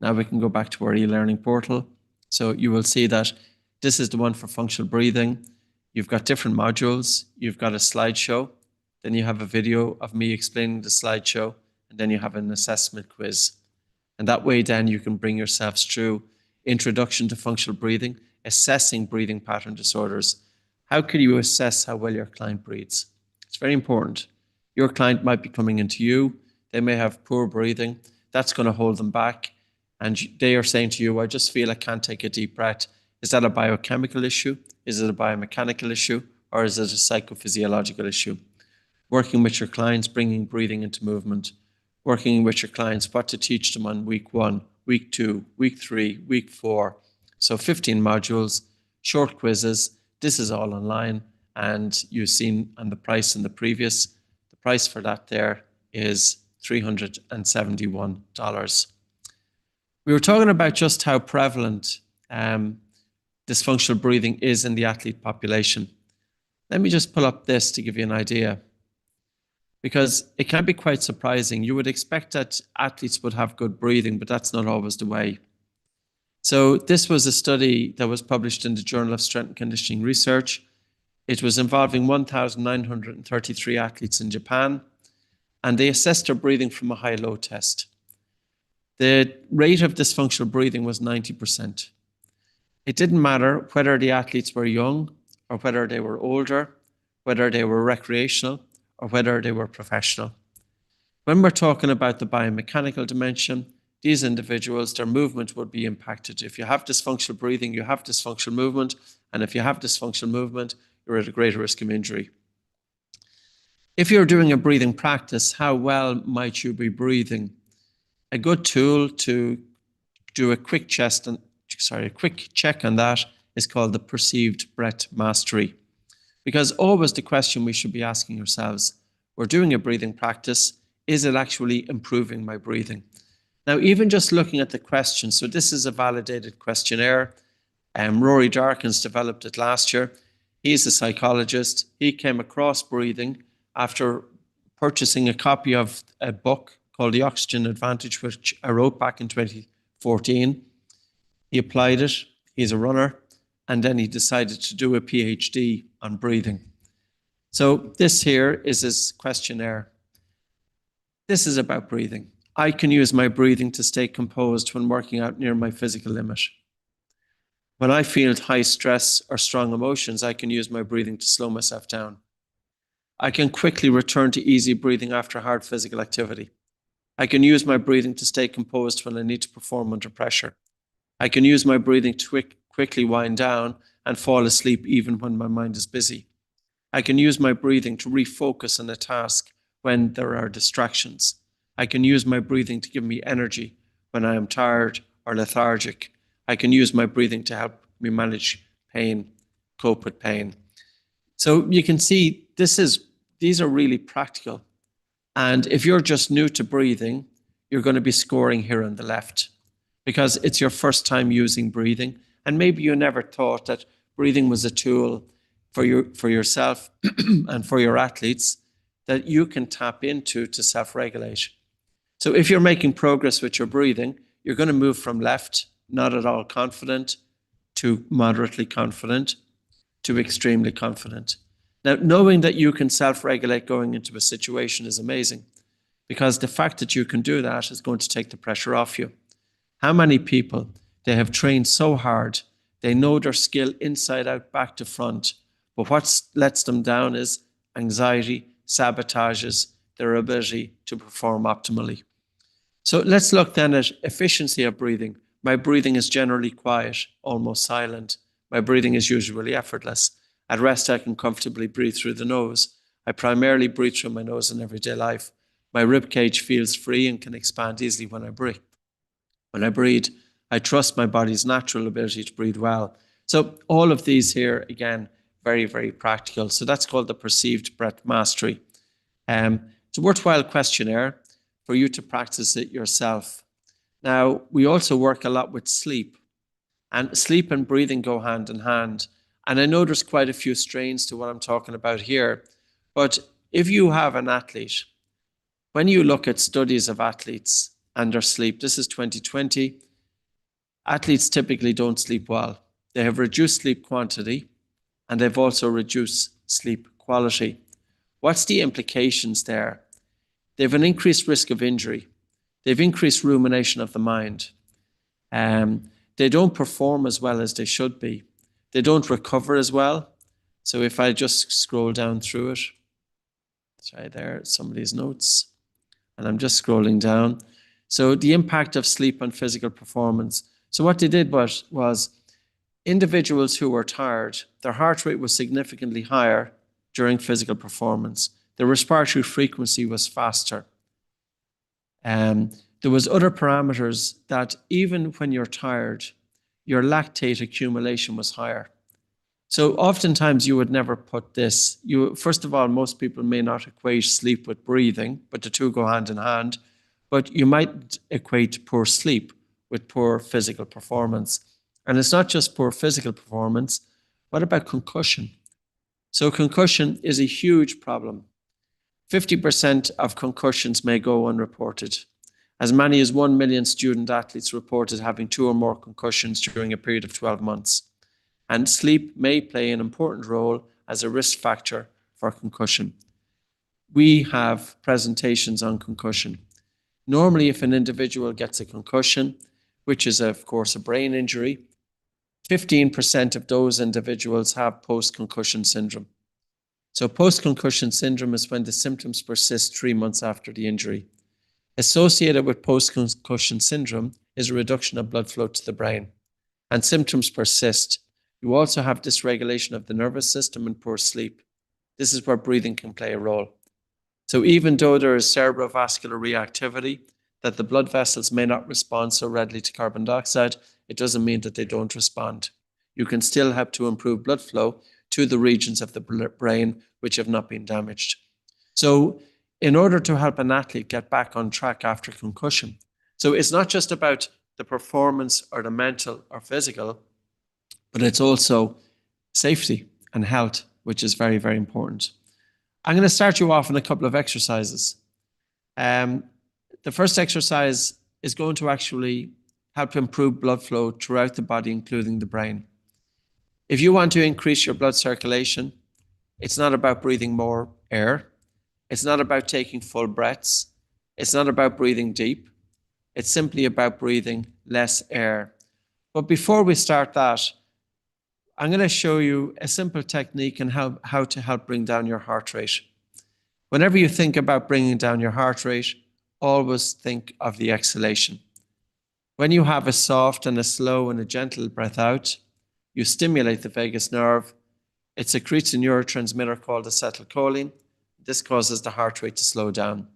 Now we can go back to our e-learning portal. So you will see that this is the one for functional breathing. You've got different modules. You've got a slideshow. Then you have a video of me explaining the slideshow. And then you have an assessment quiz. And that way then you can bring yourselves through introduction to functional breathing, assessing breathing pattern disorders. How can you assess how well your client breathes? It's very important. Your client might be coming into you. They may have poor breathing. That's going to hold them back. And they are saying to you, I just feel I can't take a deep breath. Is that a biochemical issue? Is it a biomechanical issue? Or is it a psychophysiological issue? Working with your clients, bringing breathing into movement. Working with your clients, what to teach them on week 1, week 2, week 3, week 4. So 15 modules, short quizzes. This is all online. And you've seen on the price in the previous, the price for that there is $371. We were talking about just how prevalent dysfunctional breathing is in the athlete population. Let me just pull up this to give you an idea, because it can be quite surprising. You would expect that athletes would have good breathing, but that's not always the way. So this was a study that was published in the Journal of Strength and Conditioning Research. It was involving 1,933 athletes in Japan, and they assessed their breathing from a high-low test. The rate of dysfunctional breathing was 90%. It didn't matter whether the athletes were young or whether they were older, whether they were recreational or whether they were professional. When we're talking about the biomechanical dimension, these individuals, their movement would be impacted. If you have dysfunctional breathing, you have dysfunctional movement. And if you have dysfunctional movement, you're at a greater risk of injury. If you're doing a breathing practice, how well might you be breathing? A good tool to do a quick check on that is called the perceived breath mastery. Because always the question we should be asking ourselves, we're doing a breathing practice, is it actually improving my breathing? Now, even just looking at the question, so this is a validated questionnaire. Rory Darkins developed it last year. He's a psychologist. He came across breathing after purchasing a copy of a book called The Oxygen Advantage, which I wrote back in 2014. He applied it. He's a runner. And then he decided to do a PhD on breathing. So this here is his questionnaire. This is about breathing. I can use my breathing to stay composed when working out near my physical limit. When I feel high stress or strong emotions, I can use my breathing to slow myself down. I can quickly return to easy breathing after hard physical activity. I can use my breathing to stay composed when I need to perform under pressure. I can use my breathing to quickly wind down and fall asleep even when my mind is busy. I can use my breathing to refocus on a task when there are distractions. I can use my breathing to give me energy when I am tired or lethargic. I can use my breathing to help me manage pain, cope with pain. So you can see these are really practical. And if you're just new to breathing, you're going to be scoring here on the left because it's your first time using breathing. And maybe you never thought that breathing was a tool for yourself and for your athletes that you can tap into to self-regulate. So if you're making progress with your breathing, you're going to move from left, not at all confident, to moderately confident, to extremely confident. Now, knowing that you can self-regulate going into a situation is amazing because the fact that you can do that is going to take the pressure off you. How many people, they have trained so hard, they know their skill inside out, back to front, but what lets them down is anxiety, sabotages their ability to perform optimally. So let's look then at efficiency of breathing. My breathing is generally quiet, almost silent. My breathing is usually effortless. At rest, I can comfortably breathe through the nose. I primarily breathe through my nose in everyday life. My rib cage feels free and can expand easily when I breathe. When I breathe, I trust my body's natural ability to breathe well. So all of these here, again, very, very practical. So that's called the perceived breath mastery. It's a worthwhile questionnaire for you to practice it yourself. Now, we also work a lot with sleep, and sleep and breathing go hand in hand. And I know there's quite a few strains to what I'm talking about here, but if you have an athlete, when you look at studies of athletes and their sleep, this is 2020, athletes typically don't sleep well. They have reduced sleep quantity and they've also reduced sleep quality. What's the implications there? They have an increased risk of injury. They've increased rumination of the mind. They don't perform as well as they should be. They don't recover as well. So if I just scroll down through it, sorry, there, somebody's notes, and I'm just scrolling down. So the impact of sleep on physical performance. So what they did was individuals who were tired, their heart rate was significantly higher during physical performance. The respiratory frequency was faster. There was other parameters that even when you're tired, your lactate accumulation was higher. So oftentimes you would never put this. First of all, most people may not equate sleep with breathing, but the two go hand in hand. But you might equate poor sleep with poor physical performance. And it's not just poor physical performance. What about concussion? So concussion is a huge problem. 50% of concussions may go unreported. As many as 1 million student athletes reported having 2 or more concussions during a period of 12 months. And sleep may play an important role as a risk factor for concussion. We have presentations on concussion. Normally, if an individual gets a concussion, which is of course a brain injury, 15% of those individuals have post-concussion syndrome. So post-concussion syndrome is when the symptoms persist 3 months after the injury. Associated with post-concussion syndrome is a reduction of blood flow to the brain, and symptoms persist. You also have dysregulation of the nervous system and poor sleep. This is where breathing can play a role. So even though there is cerebrovascular reactivity, that the blood vessels may not respond so readily to carbon dioxide, it doesn't mean that they don't respond. You can still help to improve blood flow to the regions of the brain which have not been damaged. So in order to help an athlete get back on track after concussion, so it's not just about the performance or the mental or physical, but it's also safety and health, which is very, very important. I'm going to start you off on a couple of exercises. The first exercise is going to actually help improve blood flow throughout the body, including the brain. If you want to increase your blood circulation, it's not about breathing more air. It's not about taking full breaths. It's not about breathing deep. It's simply about breathing less air. But before we start that, I'm going to show you a simple technique on how to help bring down your heart rate. Whenever you think about bringing down your heart rate, always think of the exhalation. When you have a soft and a slow and a gentle breath out, you stimulate the vagus nerve. It secretes a neurotransmitter called acetylcholine. This causes the heart rate to slow down.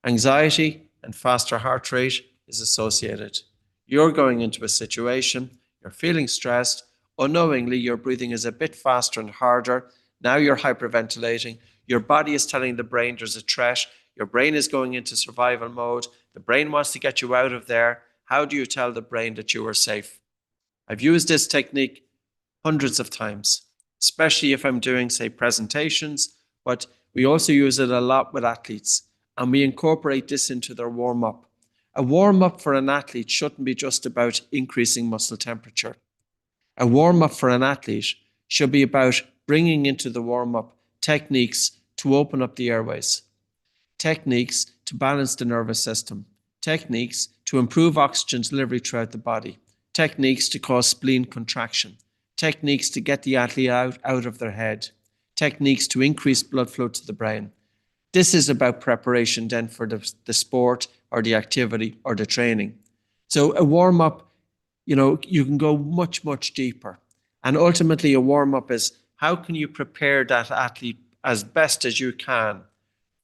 Anxiety and faster heart rate is associated. You're going into a situation, you're feeling stressed, unknowingly your breathing is a bit faster and harder. Now you're hyperventilating. Your body is telling the brain there's a threat. Your brain is going into survival mode. The brain wants to get you out of there. How do you tell the brain that you are safe? I've used this technique hundreds of times, especially if I'm doing, say, presentations, but we also use it a lot with athletes, and we incorporate this into their warm-up. A warm-up for an athlete shouldn't be just about increasing muscle temperature. A warm-up for an athlete should be about bringing into the warm-up techniques to open up the airways, techniques to balance the nervous system, techniques to improve oxygen delivery throughout the body, techniques to cause spleen contraction, techniques to get the athlete out of their head, techniques to increase blood flow to the brain. This is about preparation then for the sport or the activity or the training. So a warm-up, you can go much, much deeper. And ultimately a warm-up is how can you prepare that athlete as best as you can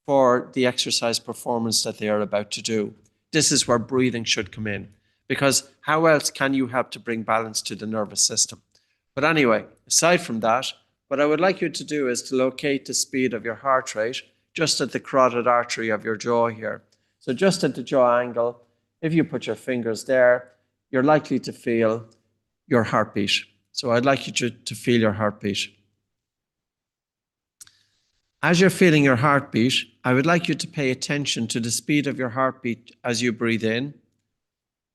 for the exercise performance that they are about to do. This is where breathing should come in, because how else can you help to bring balance to the nervous system? But anyway, aside from that, what I would like you to do is to locate the speed of your heart rate just at the carotid artery of your jaw here. So just at the jaw angle, if you put your fingers there, you're likely to feel your heartbeat. So I'd like you to feel your heartbeat. As you're feeling your heartbeat, I would like you to pay attention to the speed of your heartbeat as you breathe in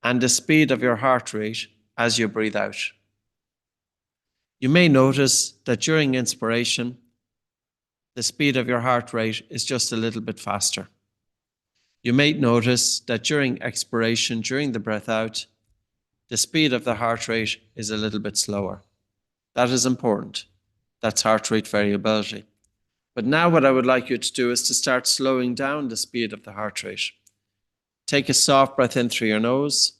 and the speed of your heart rate as you breathe out. You may notice that during inspiration, the speed of your heart rate is just a little bit faster. You may notice that during expiration, during the breath out, the speed of the heart rate is a little bit slower. That is important. That's heart rate variability. But now what I would like you to do is to start slowing down the speed of the heart rate. Take a soft breath in through your nose,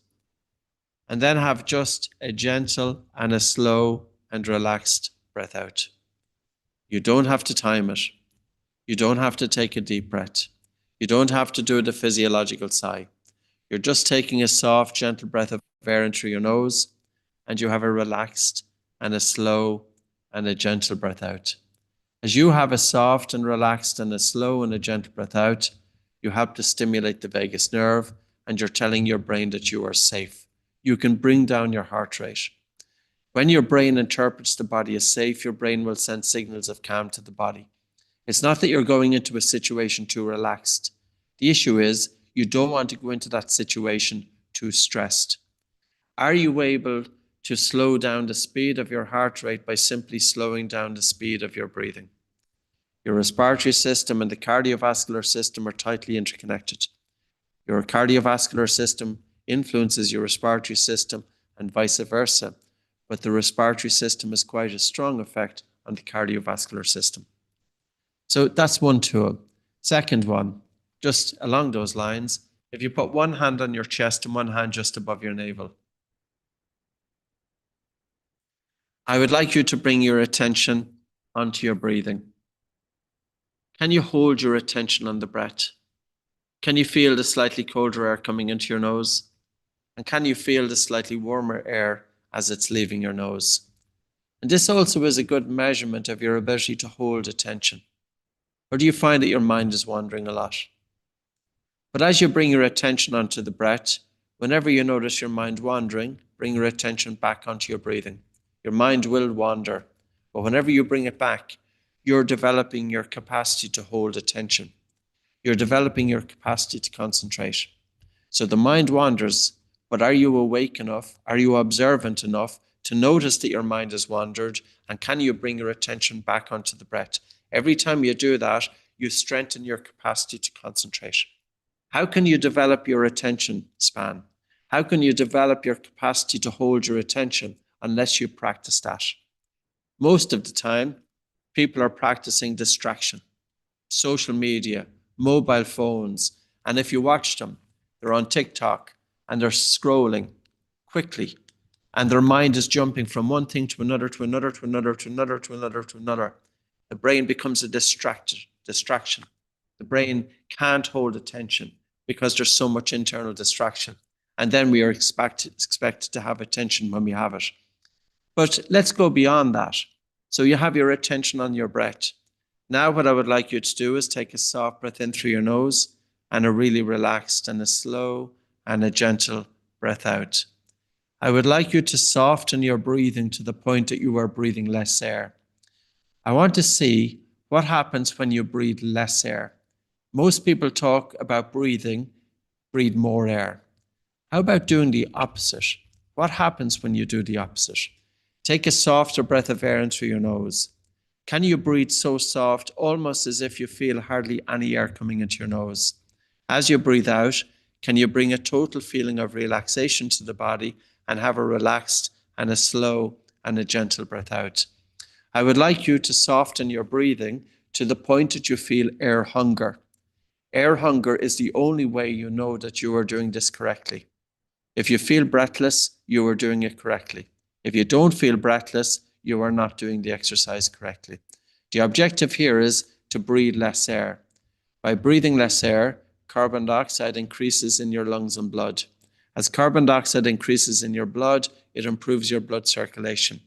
and then have just a gentle and a slow and relaxed breath out. You don't have to time it. You don't have to take a deep breath. You don't have to do the physiological sigh. You're just taking a soft, gentle breath of air in through your nose, and you have a relaxed and a slow and a gentle breath out. As you have a soft and relaxed and a slow and a gentle breath out, you help to stimulate the vagus nerve, and you're telling your brain that you are safe. You can bring down your heart rate. When your brain interprets the body as safe, your brain will send signals of calm to the body. It's not that you're going into a situation too relaxed. The issue is you don't want to go into that situation too stressed. Are you able to slow down the speed of your heart rate by simply slowing down the speed of your breathing? Your respiratory system and the cardiovascular system are tightly interconnected. Your cardiovascular system influences your respiratory system and vice versa, but the respiratory system has quite a strong effect on the cardiovascular system. So that's one tool. Second one, just along those lines, if you put one hand on your chest and one hand just above your navel, I would like you to bring your attention onto your breathing. Can you hold your attention on the breath? Can you feel the slightly colder air coming into your nose? And can you feel the slightly warmer air as it's leaving your nose? And this also is a good measurement of your ability to hold attention. Or do you find that your mind is wandering a lot? But as you bring your attention onto the breath, whenever you notice your mind wandering, bring your attention back onto your breathing. Your mind will wander, but whenever you bring it back, you're developing your capacity to hold attention. You're developing your capacity to concentrate. So the mind wanders, but are you awake enough? Are you observant enough to notice that your mind has wandered? And can you bring your attention back onto the breath? Every time you do that, you strengthen your capacity to concentrate. How can you develop your attention span? How can you develop your capacity to hold your attention unless you practice that? Most of the time, people are practicing distraction, social media, mobile phones, and if you watch them, they're on TikTok and they're scrolling quickly, and their mind is jumping from one thing to another, to another, to another, to another, to another, to another. The brain becomes a distraction. The brain can't hold attention because there's so much internal distraction. And then we are expected to have attention when we have it. But let's go beyond that. So you have your attention on your breath. Now what I would like you to do is take a soft breath in through your nose and a really relaxed and a slow and a gentle breath out. I would like you to soften your breathing to the point that you are breathing less air. I want to see what happens when you breathe less air. Most people talk about breathe more air. How about doing the opposite? What happens when you do the opposite? Take a softer breath of air in through your nose. Can you breathe so soft, almost as if you feel hardly any air coming into your nose? As you breathe out, can you bring a total feeling of relaxation to the body and have a relaxed and a slow and a gentle breath out? I would like you to soften your breathing to the point that you feel air hunger. Air hunger is the only way you know that you are doing this correctly. If you feel breathless, you are doing it correctly. If you don't feel breathless, you are not doing the exercise correctly. The objective here is to breathe less air. By breathing less air, carbon dioxide increases in your lungs and blood. As carbon dioxide increases in your blood, it improves your blood circulation.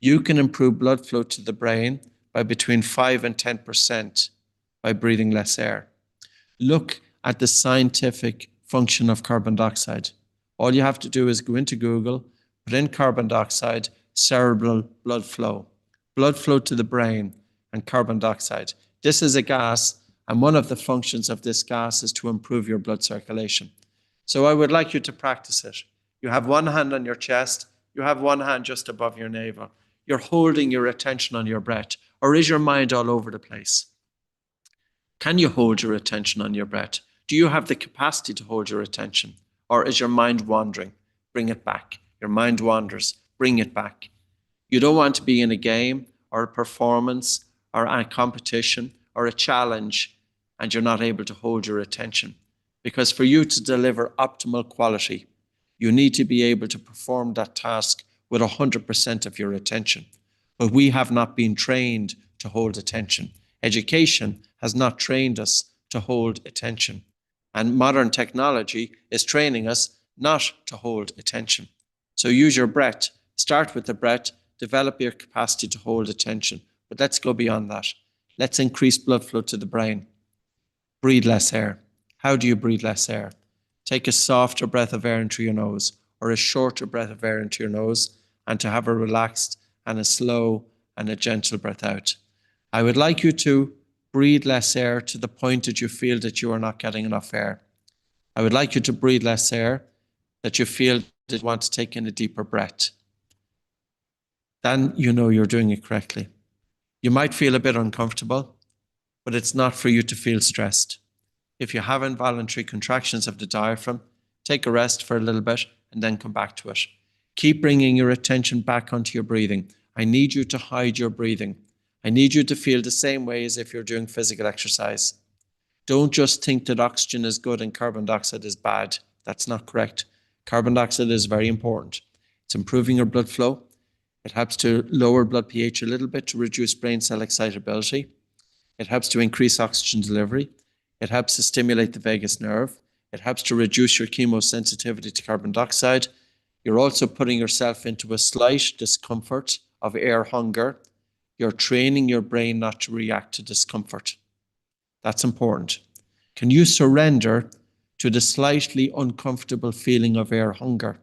You can improve blood flow to the brain by between 5 and 10% by breathing less air. Look at the scientific function of carbon dioxide. All you have to do is go into Google, put in carbon dioxide, cerebral blood flow to the brain, and carbon dioxide. This is a gas, and one of the functions of this gas is to improve your blood circulation. So I would like you to practice it. You have one hand on your chest, you have one hand just above your navel. You're holding your attention on your breath, or is your mind all over the place? Can you hold your attention on your breath? Do you have the capacity to hold your attention? Or is your mind wandering? Bring it back. Your mind wanders. Bring it back. You don't want to be in a game or a performance or a competition or a challenge and you're not able to hold your attention. Because for you to deliver optimal quality, you need to be able to perform that task with 100% of your attention. But we have not been trained to hold attention. Education has not trained us to hold attention. And modern technology is training us not to hold attention. So use your breath. Start with the breath. Develop your capacity to hold attention. But let's go beyond that. Let's increase blood flow to the brain. Breathe less air. How do you breathe less air? Take a softer breath of air into your nose or a shorter breath of air into your nose, and to have a relaxed and a slow and a gentle breath out. I would like you to breathe less air to the point that you feel that you are not getting enough air. I would like you to breathe less air that you feel that you want to take in a deeper breath. Then you know you're doing it correctly. You might feel a bit uncomfortable, but it's not for you to feel stressed. If you have involuntary contractions of the diaphragm, take a rest for a little bit and then come back to it. Keep bringing your attention back onto your breathing. I need you to hide your breathing. I need you to feel the same way as if you're doing physical exercise. Don't just think that oxygen is good and carbon dioxide is bad. That's not correct. Carbon dioxide is very important. It's improving your blood flow. It helps to lower blood pH a little bit to reduce brain cell excitability. It helps to increase oxygen delivery. It helps to stimulate the vagus nerve. It helps to reduce your chemosensitivity to carbon dioxide. You're also putting yourself into a slight discomfort of air hunger. You're training your brain not to react to discomfort. That's important. Can you surrender to the slightly uncomfortable feeling of air hunger?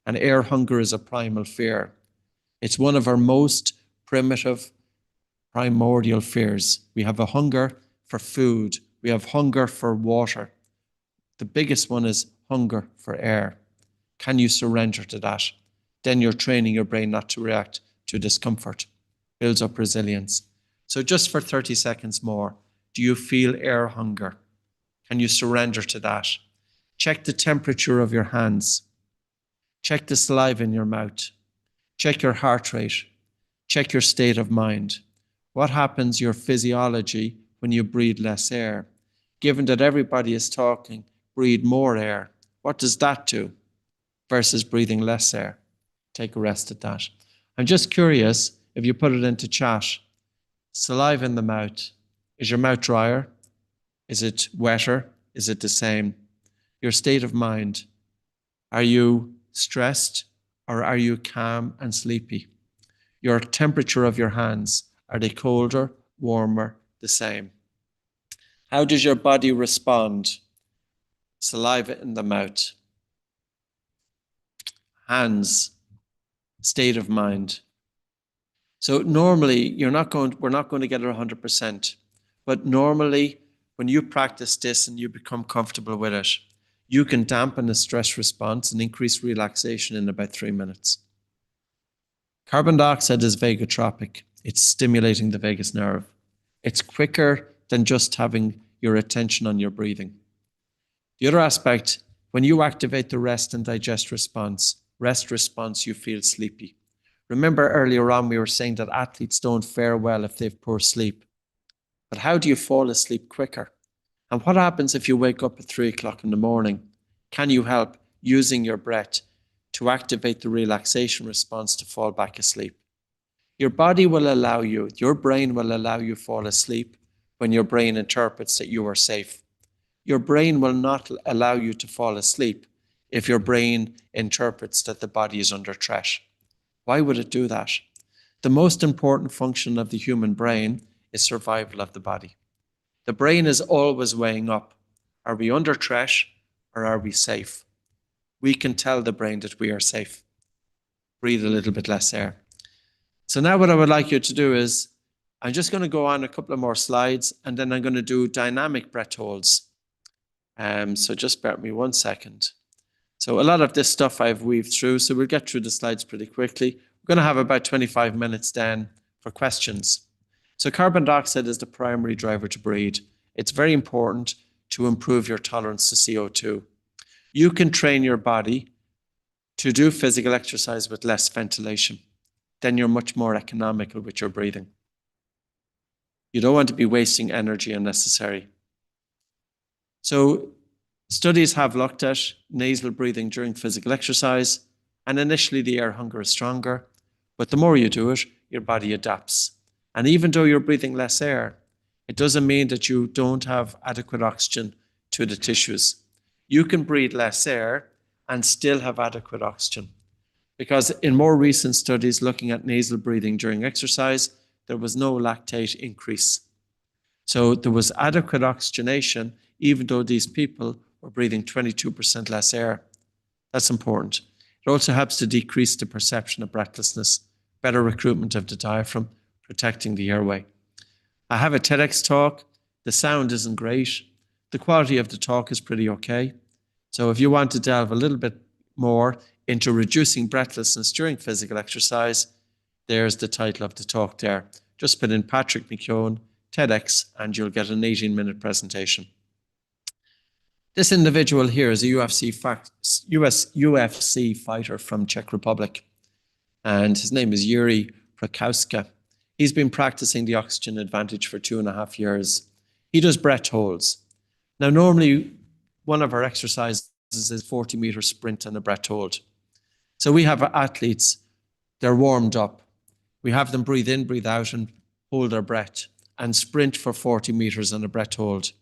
And air hunger is a primal fear. It's one of our most primitive, primordial fears. We have a hunger for food. We have hunger for water. The biggest one is hunger for air. Can you surrender to that? Then you're training your brain not to react to discomfort. Builds up resilience. So just for 30 seconds more, do you feel air hunger? Can you surrender to that? Check the temperature of your hands. Check the saliva in your mouth. Check your heart rate. Check your state of mind. What happens your physiology when you breathe less air? Given that everybody is talking, breathe more air. What does that do versus breathing less air? Take a rest at that. I'm just curious if you put it into chat. Saliva in the mouth. Is your mouth drier? Is it wetter? Is it the same? Your state of mind. Are you stressed or are you calm and sleepy? Your temperature of your hands. Are they colder, warmer, the same? How does your body respond? Saliva in the mouth. Hands. State of mind. So normally we're not going to get it 100%, but normally when you practice this and you become comfortable with it, you can dampen the stress response and increase relaxation in about 3 minutes. Carbon dioxide is vagotropic. It's stimulating the vagus nerve. It's quicker than just having your attention on your breathing. The other aspect, when you activate the rest and digest response, you feel sleepy. Remember earlier on we were saying that athletes don't fare well if they have poor sleep. But how do you fall asleep quicker? And what happens if you wake up at 3 o'clock in the morning? Can you help using your breath to activate the relaxation response to fall back asleep? Your body will allow you, your brain will allow you to fall asleep when your brain interprets that you are safe. Your brain will not allow you to fall asleep if your brain interprets that the body is under threat. Why would it do that? The most important function of the human brain is survival of the body. The brain is always weighing up. Are we under threat or are we safe? We can tell the brain that we are safe. Breathe a little bit less air. So now what I would like you to do is, I'm just going to go on a couple of more slides and then I'm going to do dynamic breath holds. So just bear with me 1 second. So a lot of this stuff I've weaved through, so we'll get through the slides pretty quickly. We're going to have about 25 minutes then for questions. So carbon dioxide is the primary driver to breathe. It's very important to improve your tolerance to CO2. You can train your body to do physical exercise with less ventilation. Then you're much more economical with your breathing. You don't want to be wasting energy unnecessarily. So studies have looked at nasal breathing during physical exercise, and initially the air hunger is stronger, but the more you do it, your body adapts. And even though you're breathing less air, it doesn't mean that you don't have adequate oxygen to the tissues. You can breathe less air and still have adequate oxygen. Because in more recent studies looking at nasal breathing during exercise, there was no lactate increase. So there was adequate oxygenation, even though these people were breathing 22% less air. That's important. It also helps to decrease the perception of breathlessness, better recruitment of the diaphragm, protecting the airway. I have a TEDx talk. The sound isn't great. The quality of the talk is pretty okay. So if you want to delve a little bit more into reducing breathlessness during physical exercise, there's the title of the talk there. Just put in Patrick McKeown, TEDx, and you'll get an 18-minute presentation. This individual here is a UFC fighter from Czech Republic, and his name is Yuri Prokauska. He's been practicing the oxygen advantage for 2.5 years. He does breath holds. Now, normally, one of our exercises is a 40-meter sprint and a breath hold. So we have athletes, they're warmed up. We have them breathe in, breathe out, and hold their breath, and sprint for 40 meters and a breath hold.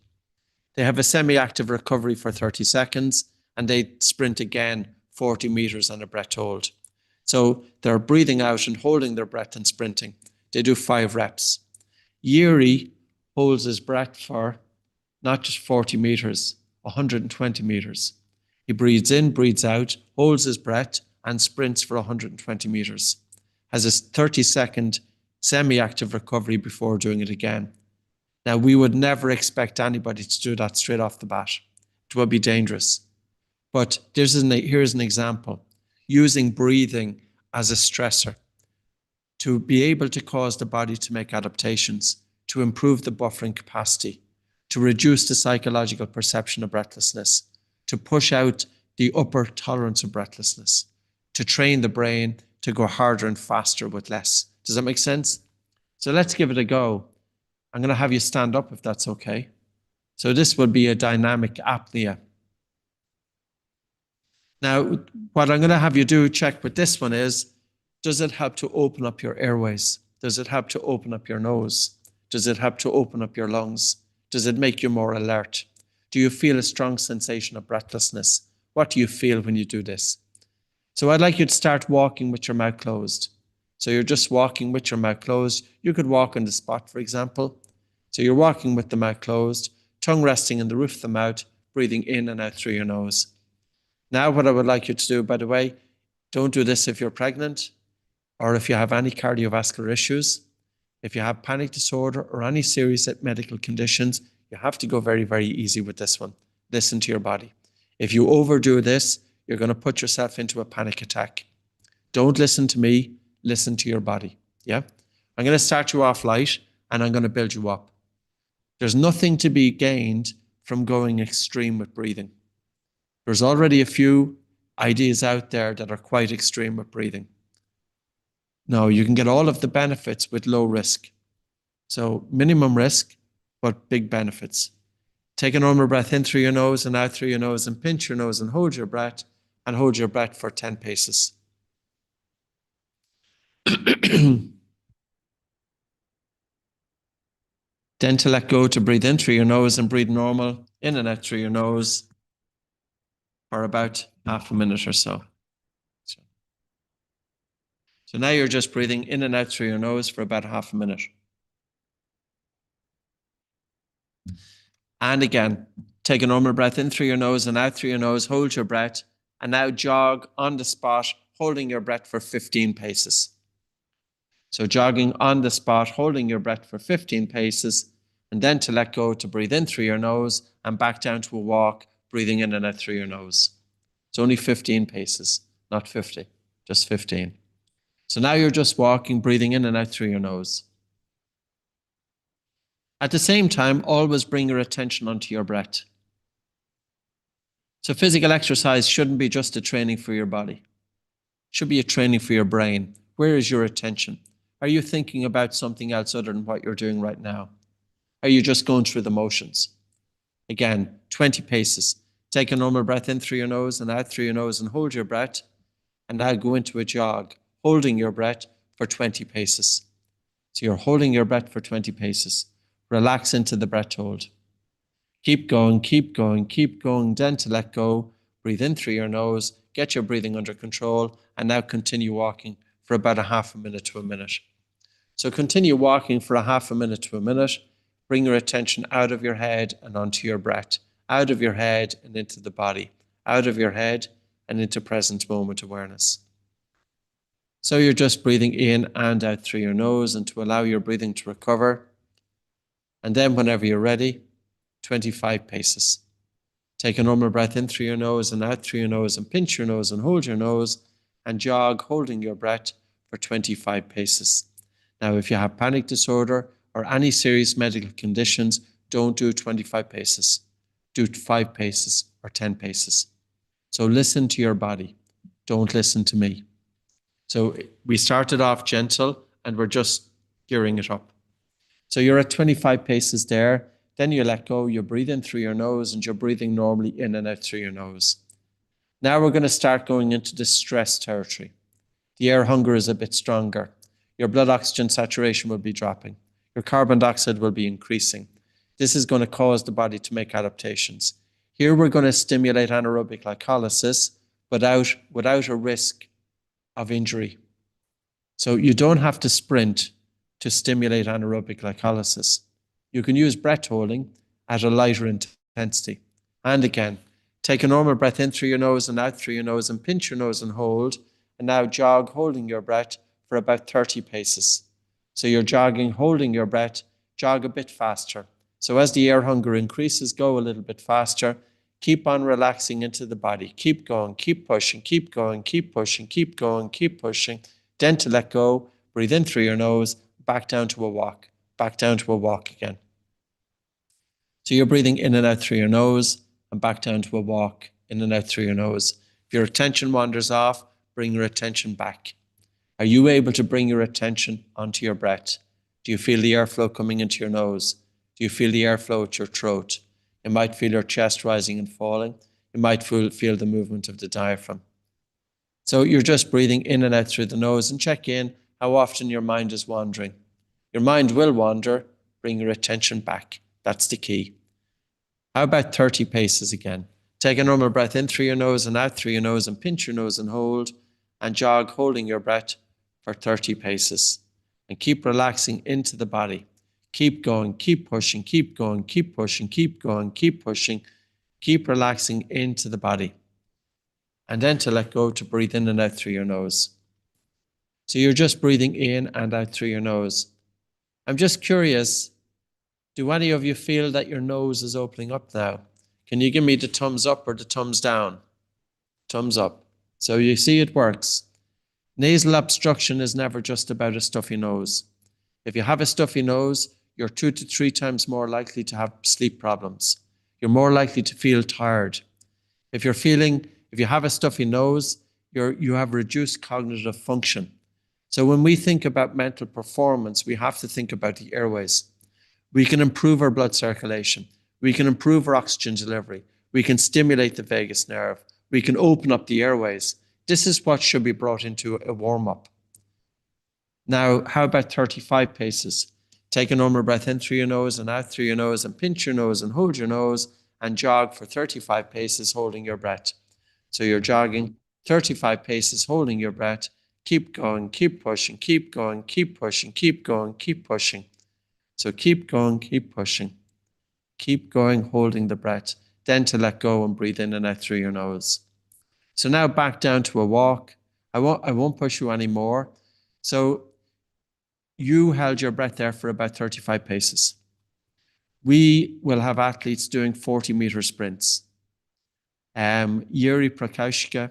They have a semi-active recovery for 30 seconds, and they sprint again 40 meters and a breath hold. So they're breathing out and holding their breath and sprinting. They do 5 reps. Yuri holds his breath for not just 40 meters, 120 meters. He breathes in, breathes out, holds his breath, and sprints for 120 meters. Has a 30-second semi-active recovery before doing it again. Now, we would never expect anybody to do that straight off the bat. It would be dangerous. But here's an example. Using breathing as a stressor to be able to cause the body to make adaptations, to improve the buffering capacity, to reduce the psychological perception of breathlessness, to push out the upper tolerance of breathlessness, to train the brain to go harder and faster with less. Does that make sense? So let's give it a go. I'm going to have you stand up if that's okay. So this would be a dynamic apnea. Now, what I'm going to have you do, check with this one is, does it help to open up your airways? Does it help to open up your nose? Does it help to open up your lungs? Does it make you more alert? Do you feel a strong sensation of breathlessness? What do you feel when you do this? So I'd like you to start walking with your mouth closed. So you're just walking with your mouth closed. You could walk on the spot, for example. So you're walking with the mouth closed, tongue resting in the roof of the mouth, breathing in and out through your nose. Now what I would like you to do, by the way, don't do this if you're pregnant or if you have any cardiovascular issues. If you have panic disorder or any serious medical conditions, you have to go very, very easy with this one. Listen to your body. If you overdo this, you're going to put yourself into a panic attack. Don't listen to me, listen to your body. Yeah? I'm going to start you off light and I'm going to build you up. There's nothing to be gained from going extreme with breathing. There's already a few ideas out there that are quite extreme with breathing. No, you can get all of the benefits with low risk. So minimum risk, but big benefits. Take a normal breath in through your nose and out through your nose and pinch your nose and hold your breath for 10 paces. Then to let go, to breathe in through your nose and breathe normal, in and out through your nose for about half a minute or so. So now you're just breathing in and out through your nose for about half a minute. And again, take a normal breath in through your nose and out through your nose, hold your breath, and now jog on the spot, holding your breath for 15 paces. So jogging on the spot, holding your breath for 15 paces, and then to let go, to breathe in through your nose and back down to a walk, breathing in and out through your nose. It's only 15 paces, not 50, just 15. So now you're just walking, breathing in and out through your nose. At the same time, always bring your attention onto your breath. So physical exercise shouldn't be just a training for your body. It should be a training for your brain. Where is your attention? Are you thinking about something else other than what you're doing right now? Are you just going through the motions? Again, 20 paces. Take a normal breath in through your nose and out through your nose and hold your breath. And now go into a jog, holding your breath for 20 paces. So you're holding your breath for 20 paces. Relax into the breath hold. Keep going, keep going, keep going. Then to let go, breathe in through your nose, get your breathing under control, and now continue walking for about a half a minute to a minute. So continue walking for a half a minute to a minute. Bring your attention out of your head and onto your breath, out of your head and into the body, out of your head and into present moment awareness. So you're just breathing in and out through your nose, and to allow your breathing to recover. And then whenever you're ready, 25 paces. Take a normal breath in through your nose and out through your nose, and pinch your nose and hold your nose and jog, holding your breath for 25 paces. Now, if you have panic disorder or any serious medical conditions, don't do 25 paces. Do 5 paces or 10 paces. So listen to your body. Don't listen to me. So we started off gentle and we're just gearing it up. So you're at 25 paces there. Then you let go. You breathe in through your nose and you're breathing normally in and out through your nose. Now we're going to start going into the stress territory. The air hunger is a bit stronger. Your blood oxygen saturation will be dropping. Your carbon dioxide will be increasing. This is going to cause the body to make adaptations. Here we're going to stimulate anaerobic glycolysis without a risk of injury. So you don't have to sprint to stimulate anaerobic glycolysis. You can use breath holding at a lighter intensity. And again, take a normal breath in through your nose and out through your nose, and pinch your nose and hold. And now jog, holding your breath for about 30 paces. So you're jogging, holding your breath, jog a bit faster. So as the air hunger increases, go a little bit faster. Keep on relaxing into the body. Keep going, keep pushing, keep going, keep pushing, keep going, keep pushing. Then to let go, breathe in through your nose, back down to a walk, back down to a walk again. So you're breathing in and out through your nose and back down to a walk, in and out through your nose. If your attention wanders off, bring your attention back. Are you able to bring your attention onto your breath? Do you feel the airflow coming into your nose? Do you feel the airflow at your throat? You might feel your chest rising and falling. You might feel the movement of the diaphragm. So you're just breathing in and out through the nose, and check in how often your mind is wandering. Your mind will wander. Bring your attention back. That's the key. How about 30 paces again? Take a normal breath in through your nose and out through your nose, and pinch your nose and hold, and jog, holding your breath for 30 paces. And keep relaxing into the body. Keep going, keep pushing, keep going, keep pushing, keep going, keep pushing. Keep relaxing into the body. And then to let go, to breathe in and out through your nose. So you're just breathing in and out through your nose. I'm just curious, do any of you feel that your nose is opening up now? Can you give me the thumbs up or the thumbs down? Thumbs up. So you see it works. Nasal obstruction is never just about a stuffy nose. If you have a stuffy nose, you're 2 to 3 times more likely to have sleep problems. You're more likely to feel tired. If you have a stuffy nose, you have reduced cognitive function. So when we think about mental performance, we have to think about the airways. We can improve our blood circulation. We can improve our oxygen delivery. We can stimulate the vagus nerve. We can open up the airways. This is what should be brought into a warm-up. Now, how about 35 paces? Take a normal breath in through your nose and out through your nose, and pinch your nose and hold your nose, and jog for 35 paces, holding your breath. So you're jogging 35 paces, holding your breath. Keep going, keep pushing, keep going, keep pushing, keep going, keep pushing. So keep going, keep pushing. Keep going, holding the breath. Then to let go and breathe in and out through your nose. So now back down to a walk. I won't push you anymore. So you held your breath there for about 35 paces. We will have athletes doing 40-meter sprints. Yuri Prokaushka,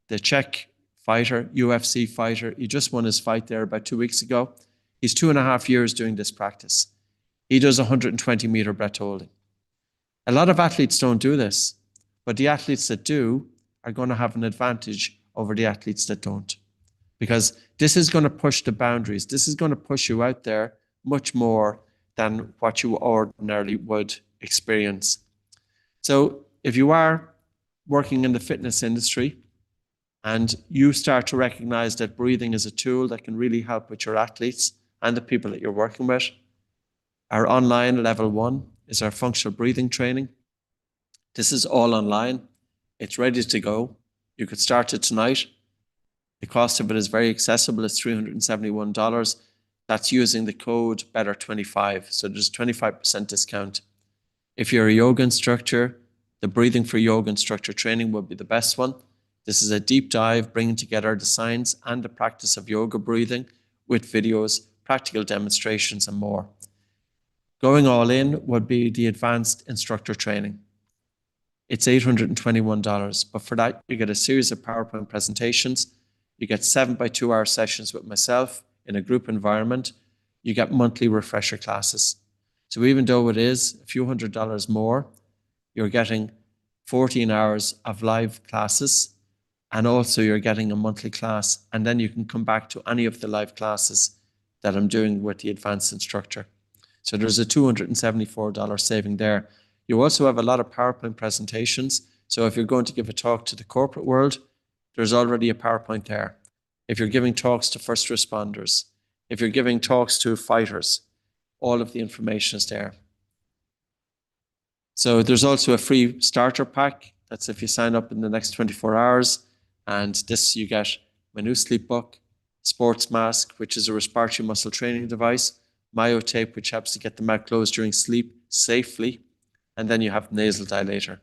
the Czech fighter, UFC fighter, he just won his fight there about 2 weeks ago. He's 2.5 years doing this practice. He does 120-meter breath holding. A lot of athletes don't do this, But the athletes that do are going to have an advantage over the athletes that don't, because this is going to push the boundaries. This is going to push you out there much more than what you ordinarily would experience. So if you are working in the fitness industry and you start to recognize that breathing is a tool that can really help with your athletes and the people that you're working with, our online level 1 is our functional breathing training. This is all online. It's ready to go. You could start it tonight. The cost of it is very accessible. It's $371. That's using the code BETTER25. So there's a 25% discount. If you're a yoga instructor, the Breathing for Yoga instructor training would be the best one. This is a deep dive bringing together the science and the practice of yoga breathing with videos, practical demonstrations, and more. Going all in would be the advanced instructor training. It's $821, but for that, you get a series of PowerPoint presentations. You get 7 by 2 hour sessions with myself in a group environment. You get monthly refresher classes. So even though it is a few $100s more, you're getting 14 hours of live classes, and also you're getting a monthly class, and then you can come back to any of the live classes that I'm doing with the advanced instructor. So there's a $274 saving there. You also have a lot of PowerPoint presentations. So if you're going to give a talk to the corporate world, there's already a PowerPoint there. If you're giving talks to first responders, if you're giving talks to fighters, all of the information is there. So there's also a free starter pack. That's if you sign up in the next 24 hours. And this you get my new sleep book, sports mask, which is a respiratory muscle training device, myotape, which helps to get the mouth closed during sleep safely, and then you have nasal dilator.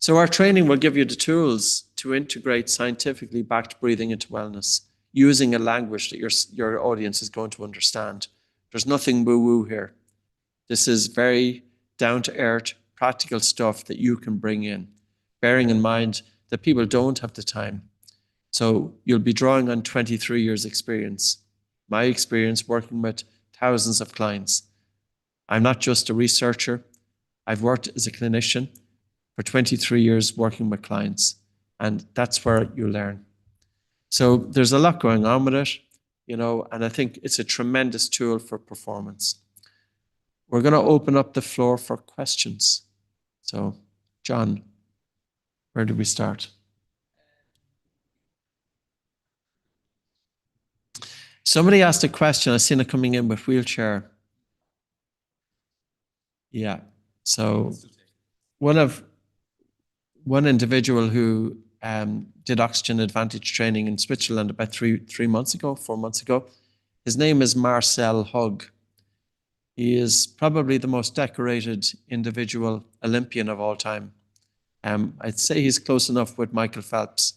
So our training will give you the tools to integrate scientifically backed breathing into wellness, using a language that your audience is going to understand. There's nothing woo-woo here. This is very down-to-earth, practical stuff that you can bring in, bearing in mind that people don't have the time. So you'll be drawing on 23 years experience. My experience working with thousands of clients. I'm not just a researcher. I've worked as a clinician for 23 years working with clients, and that's where you learn. So there's a lot going on with it, and I think it's a tremendous tool for performance. We're going to open up the floor for questions. So, John, where do we start? Somebody asked a question. I've seen it coming in with wheelchair. Yeah. So one individual who did Oxygen Advantage training in Switzerland about 4 months ago. His name is Marcel Hug. He is probably the most decorated individual Olympian of all time. I'd say he's close enough with Michael Phelps.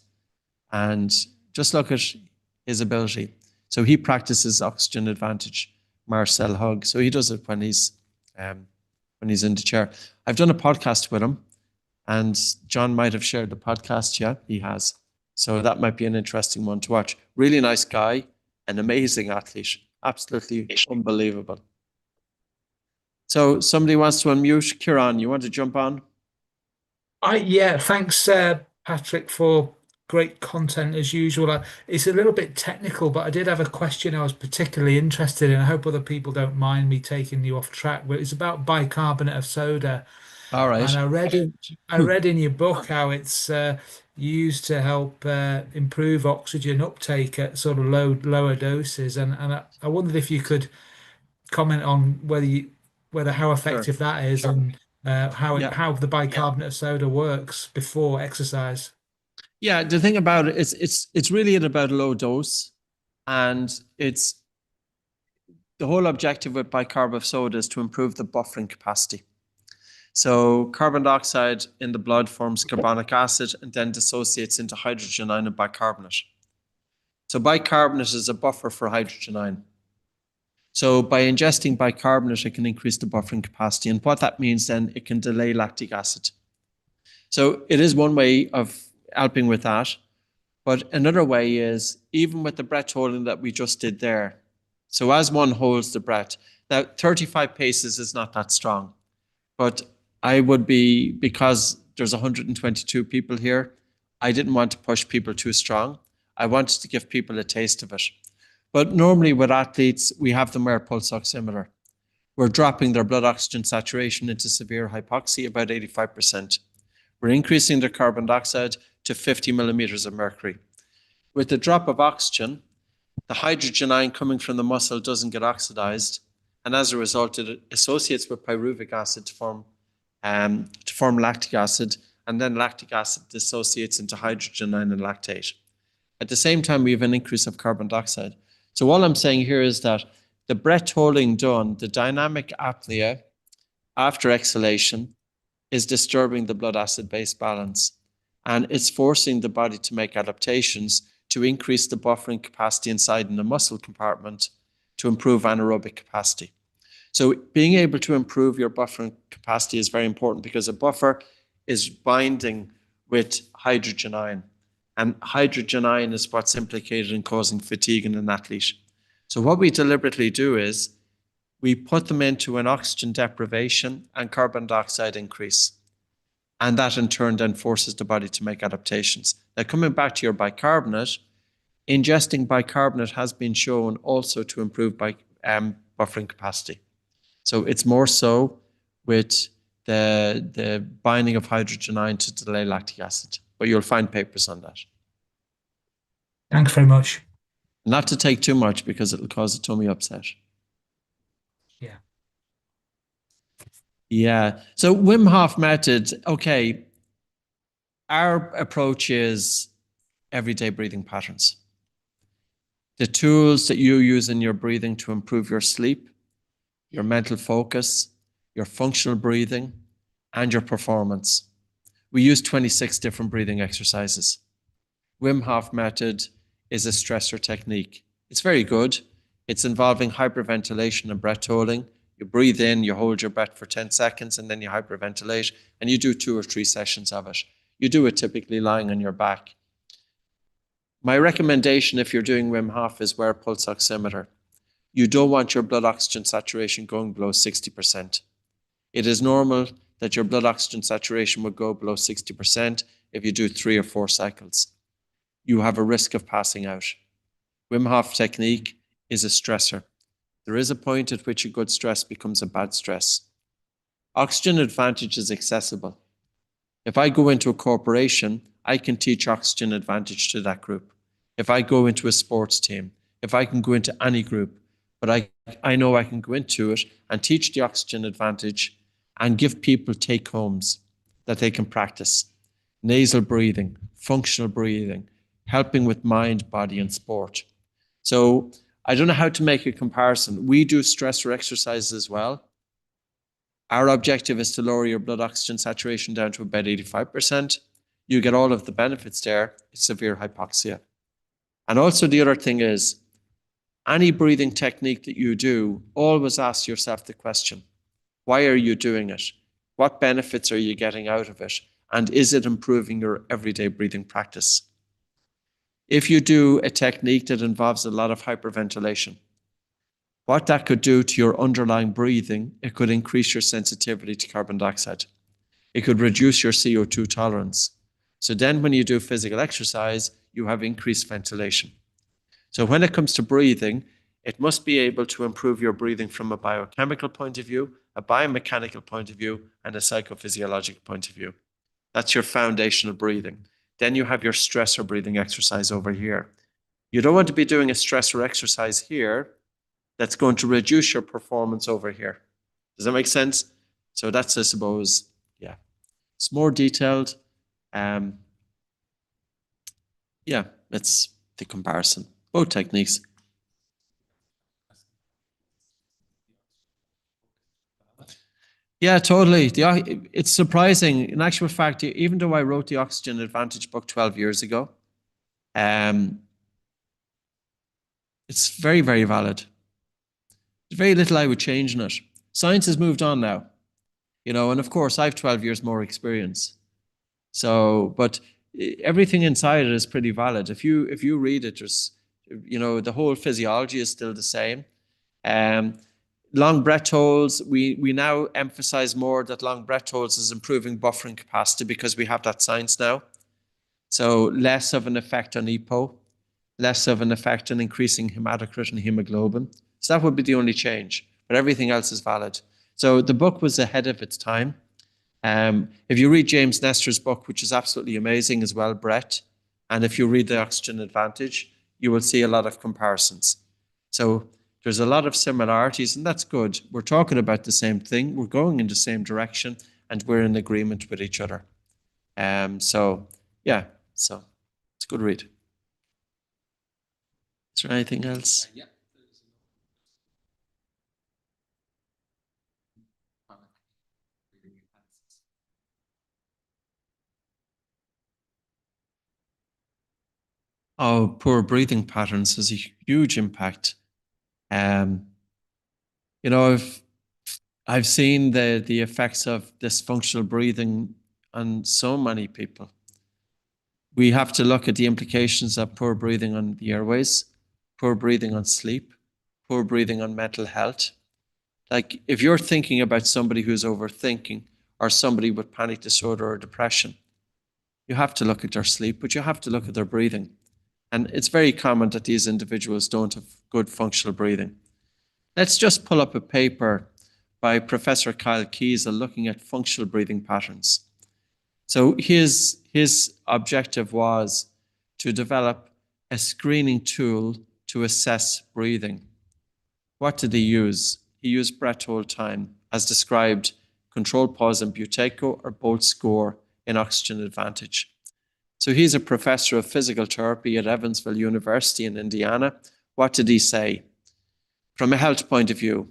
And just look at his ability. So he practices Oxygen Advantage, Marcel Hug. So he does it when he's in the chair. I've done a podcast with him, and John might have shared the podcast. Yeah, he has. So that might be an interesting one to watch. Really nice guy, an amazing athlete, absolutely unbelievable. So somebody wants to unmute. Kieran, you want to jump on? Yeah, thanks, Patrick, for great content as usual. It's a little bit technical, but I did have a question I was particularly interested in. I hope other people don't mind me taking you off track, but it's about bicarbonate of soda. All right. And I read in your book how it's used to help improve oxygen uptake at sort of lower doses, and I wondered if you could comment on whether how effective that is, and how the bicarbonate of soda works before exercise. Yeah, the thing about it is it's really at about low dose, and it's the whole objective with bicarb of soda is to improve the buffering capacity. So carbon dioxide in the blood forms carbonic acid and then dissociates into hydrogen ion and bicarbonate. So bicarbonate is a buffer for hydrogen ion. So by ingesting bicarbonate, it can increase the buffering capacity. And what that means then, it can delay lactic acid. So it is one way of helping with that. But another way is, even with the breath holding that we just did there. So as one holds the breath, now 35 paces is not that strong. But I would be, because there's 122 people here, I didn't want to push people too strong. I wanted to give people a taste of it. But normally with athletes, we have them wear a pulse oximeter. We're dropping their blood oxygen saturation into severe hypoxia, about 85%. We're increasing their carbon dioxide to 50 millimeters of mercury. With the drop of oxygen, the hydrogen ion coming from the muscle doesn't get oxidized, and as a result, it associates with pyruvic acid to form lactic acid, and then lactic acid dissociates into hydrogen ion and lactate. At the same time, we have an increase of carbon dioxide. So all I'm saying here is that the breath holding done, the dynamic apnea after exhalation, is disturbing the blood acid-base balance, and it's forcing the body to make adaptations to increase the buffering capacity inside in the muscle compartment to improve anaerobic capacity. So being able to improve your buffering capacity is very important, because a buffer is binding with hydrogen ion, and hydrogen ion is what's implicated in causing fatigue in an athlete. So what we deliberately do is we put them into an oxygen deprivation and carbon dioxide increase. And that in turn then forces the body to make adaptations. Now, coming back to your bicarbonate, ingesting bicarbonate has been shown also to improve buffering capacity. So it's more so with the binding of hydrogen ion to delay lactic acid, but you'll find papers on that. Thanks very much. Not to take too much, because it'll cause a tummy upset. Yeah. Yeah. So Wim Hof method, okay. Our approach is everyday breathing patterns. The tools that you use in your breathing to improve your sleep, your mental focus, your functional breathing, and your performance. We use 26 different breathing exercises. Wim Hof method is a stressor technique. It's very good. It's involving hyperventilation and breath holding. You breathe in, you hold your breath for 10 seconds, and then you hyperventilate, and you do 2 or 3 sessions of it. You do it typically lying on your back. My recommendation if you're doing Wim Hof is wear a pulse oximeter. You don't want your blood oxygen saturation going below 60%. It is normal that your blood oxygen saturation would go below 60% if you do 3 or 4 cycles. You have a risk of passing out. Wim Hof technique is a stressor. There is a point at which a good stress becomes a bad stress. Oxygen advantage is accessible. If I go into a corporation, I can teach oxygen advantage to that group. If I go into a sports team, if I can go into any group, but I know I can go into it and teach the oxygen advantage and give people take-homes that they can practice. Nasal breathing, functional breathing, helping with mind, body, and sport. So I don't know how to make a comparison. We do stressor exercises as well. Our objective is to lower your blood oxygen saturation down to about 85%. You get all of the benefits there. It's severe hypoxia. And also the other thing is, any breathing technique that you do, always ask yourself the question, why are you doing it? What benefits are you getting out of it? And is it improving your everyday breathing practice? If you do a technique that involves a lot of hyperventilation, what that could do to your underlying breathing, it could increase your sensitivity to carbon dioxide. It could reduce your CO2 tolerance. So then when you do physical exercise, you have increased ventilation. So when it comes to breathing, it must be able to improve your breathing from a biochemical point of view, a biomechanical point of view, and a psychophysiological point of view. That's your foundational breathing. Then you have your stressor breathing exercise over here. You don't want to be doing a stressor exercise here that's going to reduce your performance over here. Does that make sense? So that's, I suppose, yeah. It's more detailed. Yeah, that's the comparison. Both techniques. Yeah, totally. It's surprising. In actual fact, even though I wrote the Oxygen Advantage book 12 years ago, it's very, very valid. There's very little I would change in it. Science has moved on now, you know, and of course I have 12 years more experience. So, but everything inside it is pretty valid. If you read it, there's, you know, the whole physiology is still the same. long breath holds, we now emphasize more that long breath holds is improving buffering capacity because we have that science now. So less of an effect on EPO, less of an effect on increasing hematocrit and hemoglobin. So that would be the only change, but everything else is valid. So the book was ahead of its time. If you read James Nestor's book, which is absolutely amazing as well, Brett, and if you read The Oxygen Advantage, you will see a lot of comparisons. So there's a lot of similarities, and that's good. We're talking about the same thing. We're going in the same direction, and we're in agreement with each other. So yeah, so it's a good read. Is there anything else? Yeah. Oh, poor breathing patterns has a huge impact. You know, I've seen the effects of dysfunctional breathing on so many people. We have to look at the implications of poor breathing on the airways, poor breathing on sleep, poor breathing on mental health. Like if you're thinking about somebody who's overthinking or somebody with panic disorder or depression, you have to look at their sleep, but you have to look at their breathing. And it's very common that these individuals don't have good functional breathing. Let's just pull up a paper by Professor Kyle Kiesel looking at functional breathing patterns. So his objective was to develop a screening tool to assess breathing. What did he use? He used breath hold time, as described, control pause in Buteyko or Bolt score in Oxygen Advantage. So he's a professor of physical therapy at Evansville University in Indiana. What did he say? From a health point of view,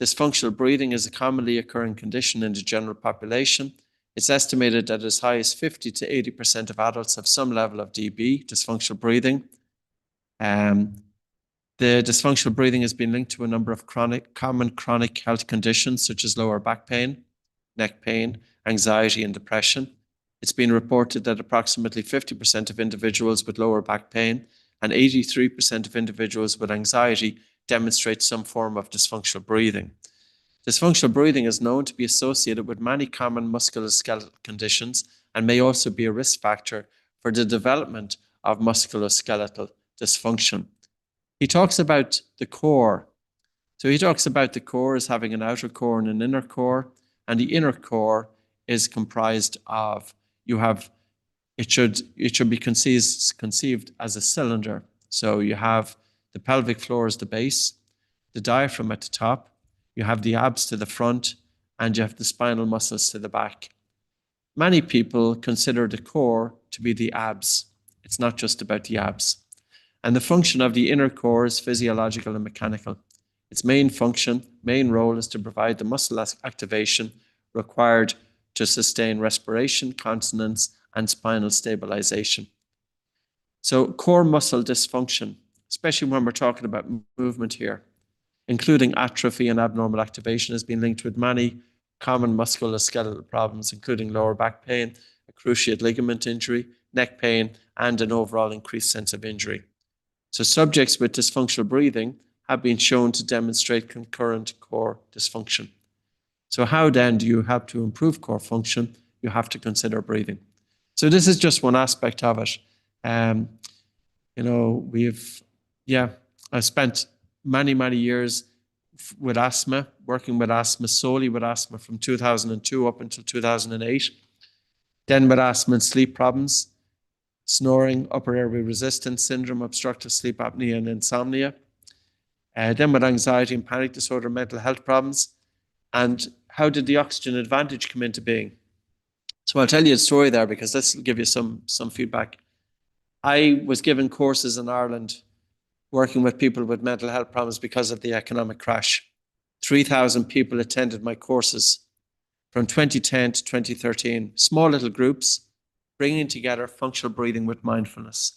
dysfunctional breathing is a commonly occurring condition in the general population. It's estimated that as high as 50 to 80% of adults have some level of DB, dysfunctional breathing. The dysfunctional breathing has been linked to a number of common chronic health conditions such as lower back pain, neck pain, anxiety, and depression. It's been reported that approximately 50% of individuals with lower back pain and 83% of individuals with anxiety demonstrate some form of dysfunctional breathing. Dysfunctional breathing is known to be associated with many common musculoskeletal conditions and may also be a risk factor for the development of musculoskeletal dysfunction. He talks about the core. So he talks about the core as having an outer core and an inner core, and the inner core is comprised of, it should be conceived as a cylinder. So you have the pelvic floor as the base, the diaphragm at the top, you have the abs to the front, and you have the spinal muscles to the back. Many people consider the core to be the abs. It's not just about the abs. And the function of the inner core is physiological and mechanical. Its main function, main role is to provide the muscle activation required to sustain respiration, continence, and spinal stabilization. So core muscle dysfunction, especially when we're talking about movement here, including atrophy and abnormal activation, has been linked with many common musculoskeletal problems, including lower back pain, a cruciate ligament injury, neck pain, and an overall increased sense of injury. So subjects with dysfunctional breathing have been shown to demonstrate concurrent core dysfunction. So how then do you help to improve core function? You have to consider breathing. So this is just one aspect of it. I've spent many years with asthma, working with asthma, solely with asthma from 2002 up until 2008. Then with asthma and sleep problems, snoring, upper airway resistance syndrome, obstructive sleep apnea, and insomnia. Then with anxiety and panic disorder, mental health problems. And how did the Oxygen Advantage come into being? So I'll tell you a story there because this will give you some feedback. I was given courses in Ireland working with people with mental health problems because of the economic crash. 3,000 people attended my courses from 2010 to 2013, small little groups, bringing together functional breathing with mindfulness.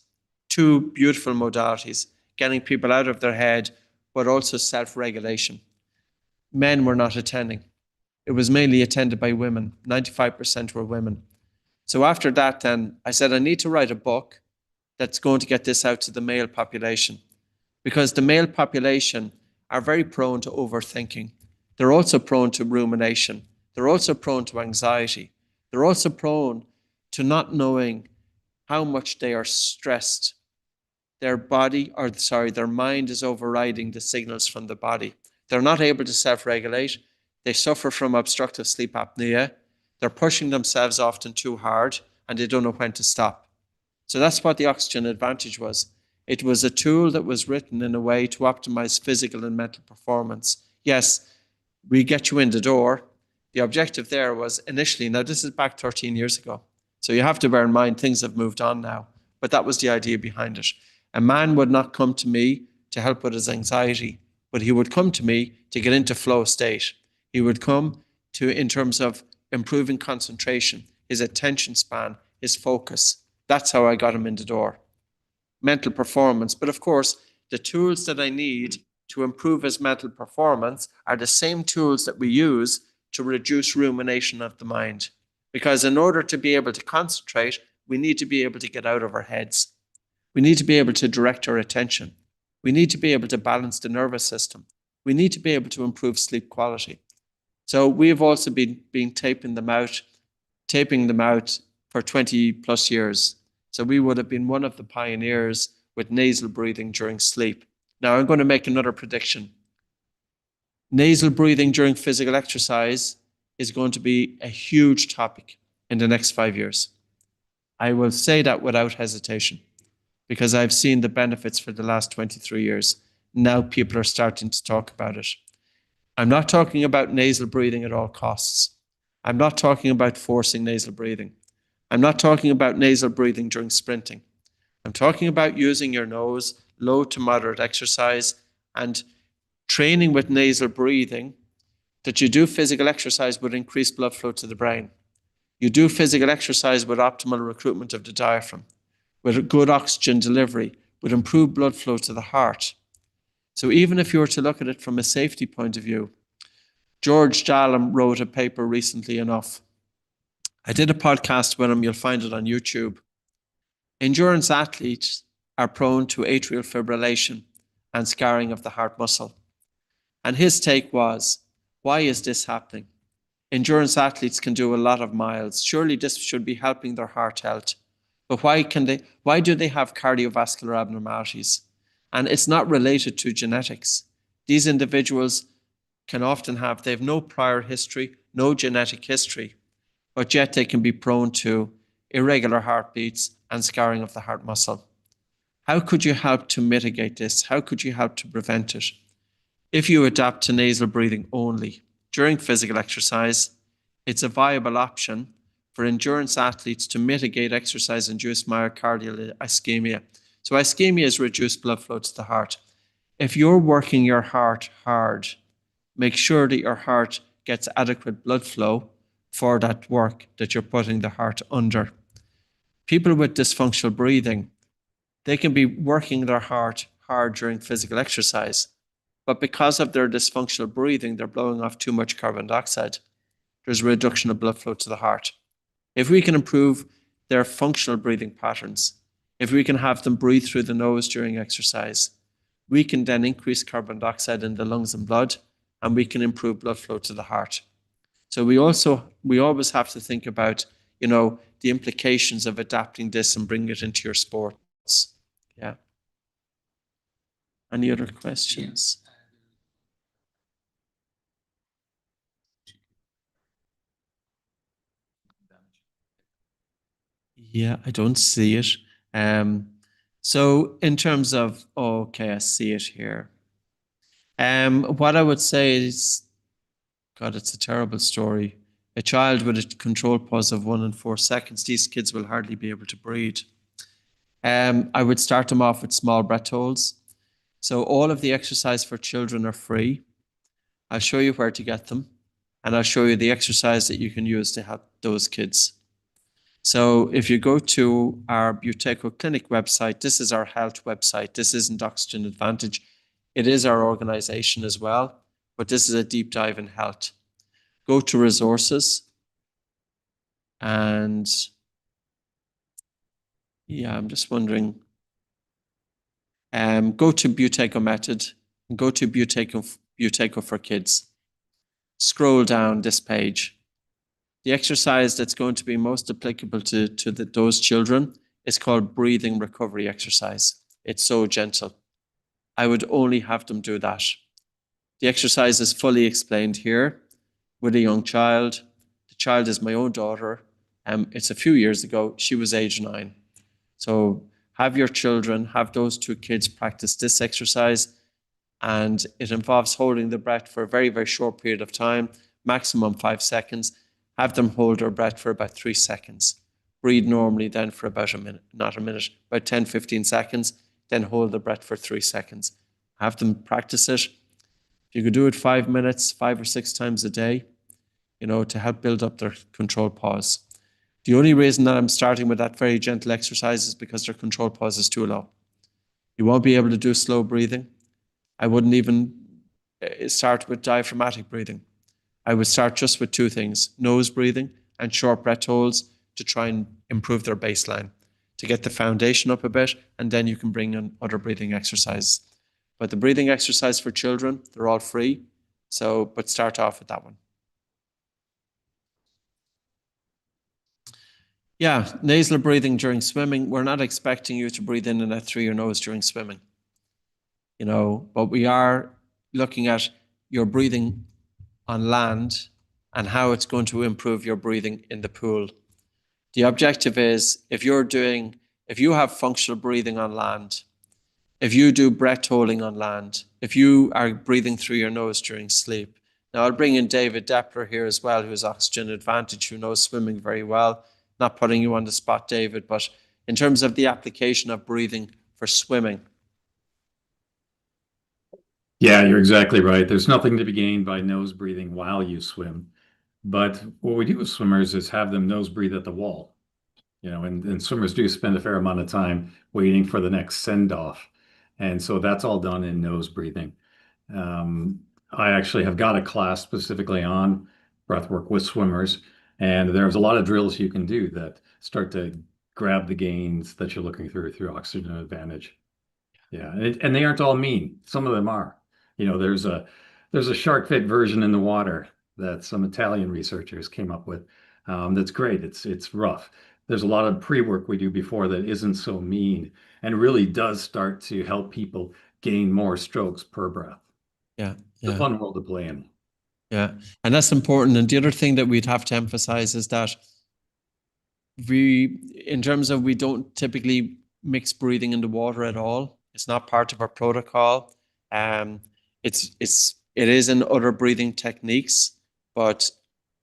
Two beautiful modalities, getting people out of their head, but also self-regulation. Men were not attending. It was mainly attended by women. 95% were women. So after that, then I said, I need to write a book that's going to get this out to the male population, because the male population are very prone to overthinking. They're also prone to rumination. They're also prone to anxiety. They're also prone to not knowing how much they are stressed. Their mind is overriding the signals from the body. They're not able to self-regulate. They suffer from obstructive sleep apnea. They're pushing themselves often too hard, and they don't know when to stop. So that's what the Oxygen Advantage was. It was a tool that was written in a way to optimize physical and mental performance. Yes, we get you in the door. The objective there was initially, now this is back 13 years ago, so you have to bear in mind things have moved on now, but that was the idea behind it. A man would not come to me to help with his anxiety, but he would come to me to get into flow state. He would come to, in terms of improving concentration, his attention span, his focus. That's how I got him in the door. Mental performance. But of course, the tools that I need to improve his mental performance are the same tools that we use to reduce rumination of the mind. Because in order to be able to concentrate, we need to be able to get out of our heads. We need to be able to direct our attention. We need to be able to balance the nervous system. We need to be able to improve sleep quality. So we've also been taping them out for 20 plus years. So we would have been one of the pioneers with nasal breathing during sleep. Now I'm going to make another prediction. Nasal breathing during physical exercise is going to be a huge topic in the next 5 years. I will say that without hesitation, because I've seen the benefits for the last 23 years. Now people are starting to talk about it. I'm not talking about nasal breathing at all costs. I'm not talking about forcing nasal breathing. I'm not talking about nasal breathing during sprinting. I'm talking about using your nose, low to moderate exercise, and training with nasal breathing, that you do physical exercise with increased blood flow to the brain. You do physical exercise with optimal recruitment of the diaphragm, with a good oxygen delivery, with improved blood flow to the heart. So even if you were to look at it from a safety point of view, George Dallam wrote a paper recently enough. I did a podcast with him, you'll find it on YouTube. Endurance athletes are prone to atrial fibrillation and scarring of the heart muscle. And his take was, why is this happening? Endurance athletes can do a lot of miles. Surely this should be helping their heart health. But why do they have cardiovascular abnormalities? And it's not related to genetics. These individuals can often they have no prior history, no genetic history, but yet they can be prone to irregular heartbeats and scarring of the heart muscle. How could you help to mitigate this? How could you help to prevent it? If you adapt to nasal breathing only during physical exercise, it's a viable option for endurance athletes to mitigate exercise-induced myocardial ischemia. So ischemia is reduced blood flow to the heart. If you're working your heart hard, make sure that your heart gets adequate blood flow for that work that you're putting the heart under. People with dysfunctional breathing, they can be working their heart hard during physical exercise, but because of their dysfunctional breathing, they're blowing off too much carbon dioxide. There's a reduction of blood flow to the heart. If we can improve their functional breathing patterns, if we can have them breathe through the nose during exercise, we can then increase carbon dioxide in the lungs and blood, and we can improve blood flow to the heart. So we always have to think about, the implications of adapting this and bringing it into your sports. Yeah. Any other questions? Yeah, I don't see it. So in terms of, okay, I see it here. What I would say is, God, it's a terrible story. A child with a control pause of 1 in 4 seconds, these kids will hardly be able to breathe. I would start them off with small breath holds. So all of the exercise for children are free. I'll show you where to get them, and I'll show you the exercise that you can use to help those kids. So if you go to our Buteco Clinic website, this is our health website. This isn't Oxygen Advantage. It is our organization as well, but this is a deep dive in health. Go to resources, and yeah, I'm just wondering. Go to Buteco Method and go to Buteco for Kids. scroll down this page. The exercise that's going to be most applicable to those children is called breathing recovery exercise. It's so gentle. I would only have them do that. The exercise is fully explained here with a young child. The child is my own daughter. It's a few years ago. She was age 9. So have your children, have those 2 kids practice this exercise. And it involves holding the breath for a very, very short period of time, maximum 5 seconds. Have them hold their breath for about 3 seconds. Breathe normally then for about a minute, not a minute, about 10, 15 seconds, then hold the breath for 3 seconds. Have them practice it. If you could do it 5 minutes, 5 or 6 times a day, to help build up their control pause. The only reason that I'm starting with that very gentle exercise is because their control pause is too low. You won't be able to do slow breathing. I wouldn't even start with diaphragmatic breathing. I would start just with 2 things, nose breathing and short breath holds to try and improve their baseline, to get the foundation up a bit, and then you can bring in other breathing exercises. But the breathing exercise for children, they're all free. But start off with that one. Yeah, nasal breathing during swimming. We're not expecting you to breathe in and out through your nose during swimming. But we are looking at your breathing on land and how it's going to improve your breathing in the pool. The objective is if you have functional breathing on land, if you do breath holding on land, if you are breathing through your nose during sleep. Now I'll bring in David Deppler here as well, who's Oxygen Advantage, who knows swimming very well. Not putting you on the spot, David, but in terms of the application of breathing for swimming. Yeah, you're exactly right. There's nothing to be gained by nose breathing while you swim. But what we do with swimmers is have them nose breathe at the wall. And swimmers do spend a fair amount of time waiting for the next send-off. And so that's all done in nose breathing. I actually have got a class specifically on breathwork with swimmers. And there's a lot of drills you can do that start to grab the gains that you're looking through Oxygen Advantage. Yeah, and they aren't all mean. Some of them are. There's a shark fit version in the water that some Italian researchers came up with. That's great. It's rough. There's a lot of pre-work we do before that isn't so mean and really does start to help people gain more strokes per breath. Yeah. It's a fun world to play in. Yeah, and that's important. And the other thing that we'd have to emphasize is that in terms of we don't typically mix breathing in the water at all. It's not part of our protocol. It is in other breathing techniques, but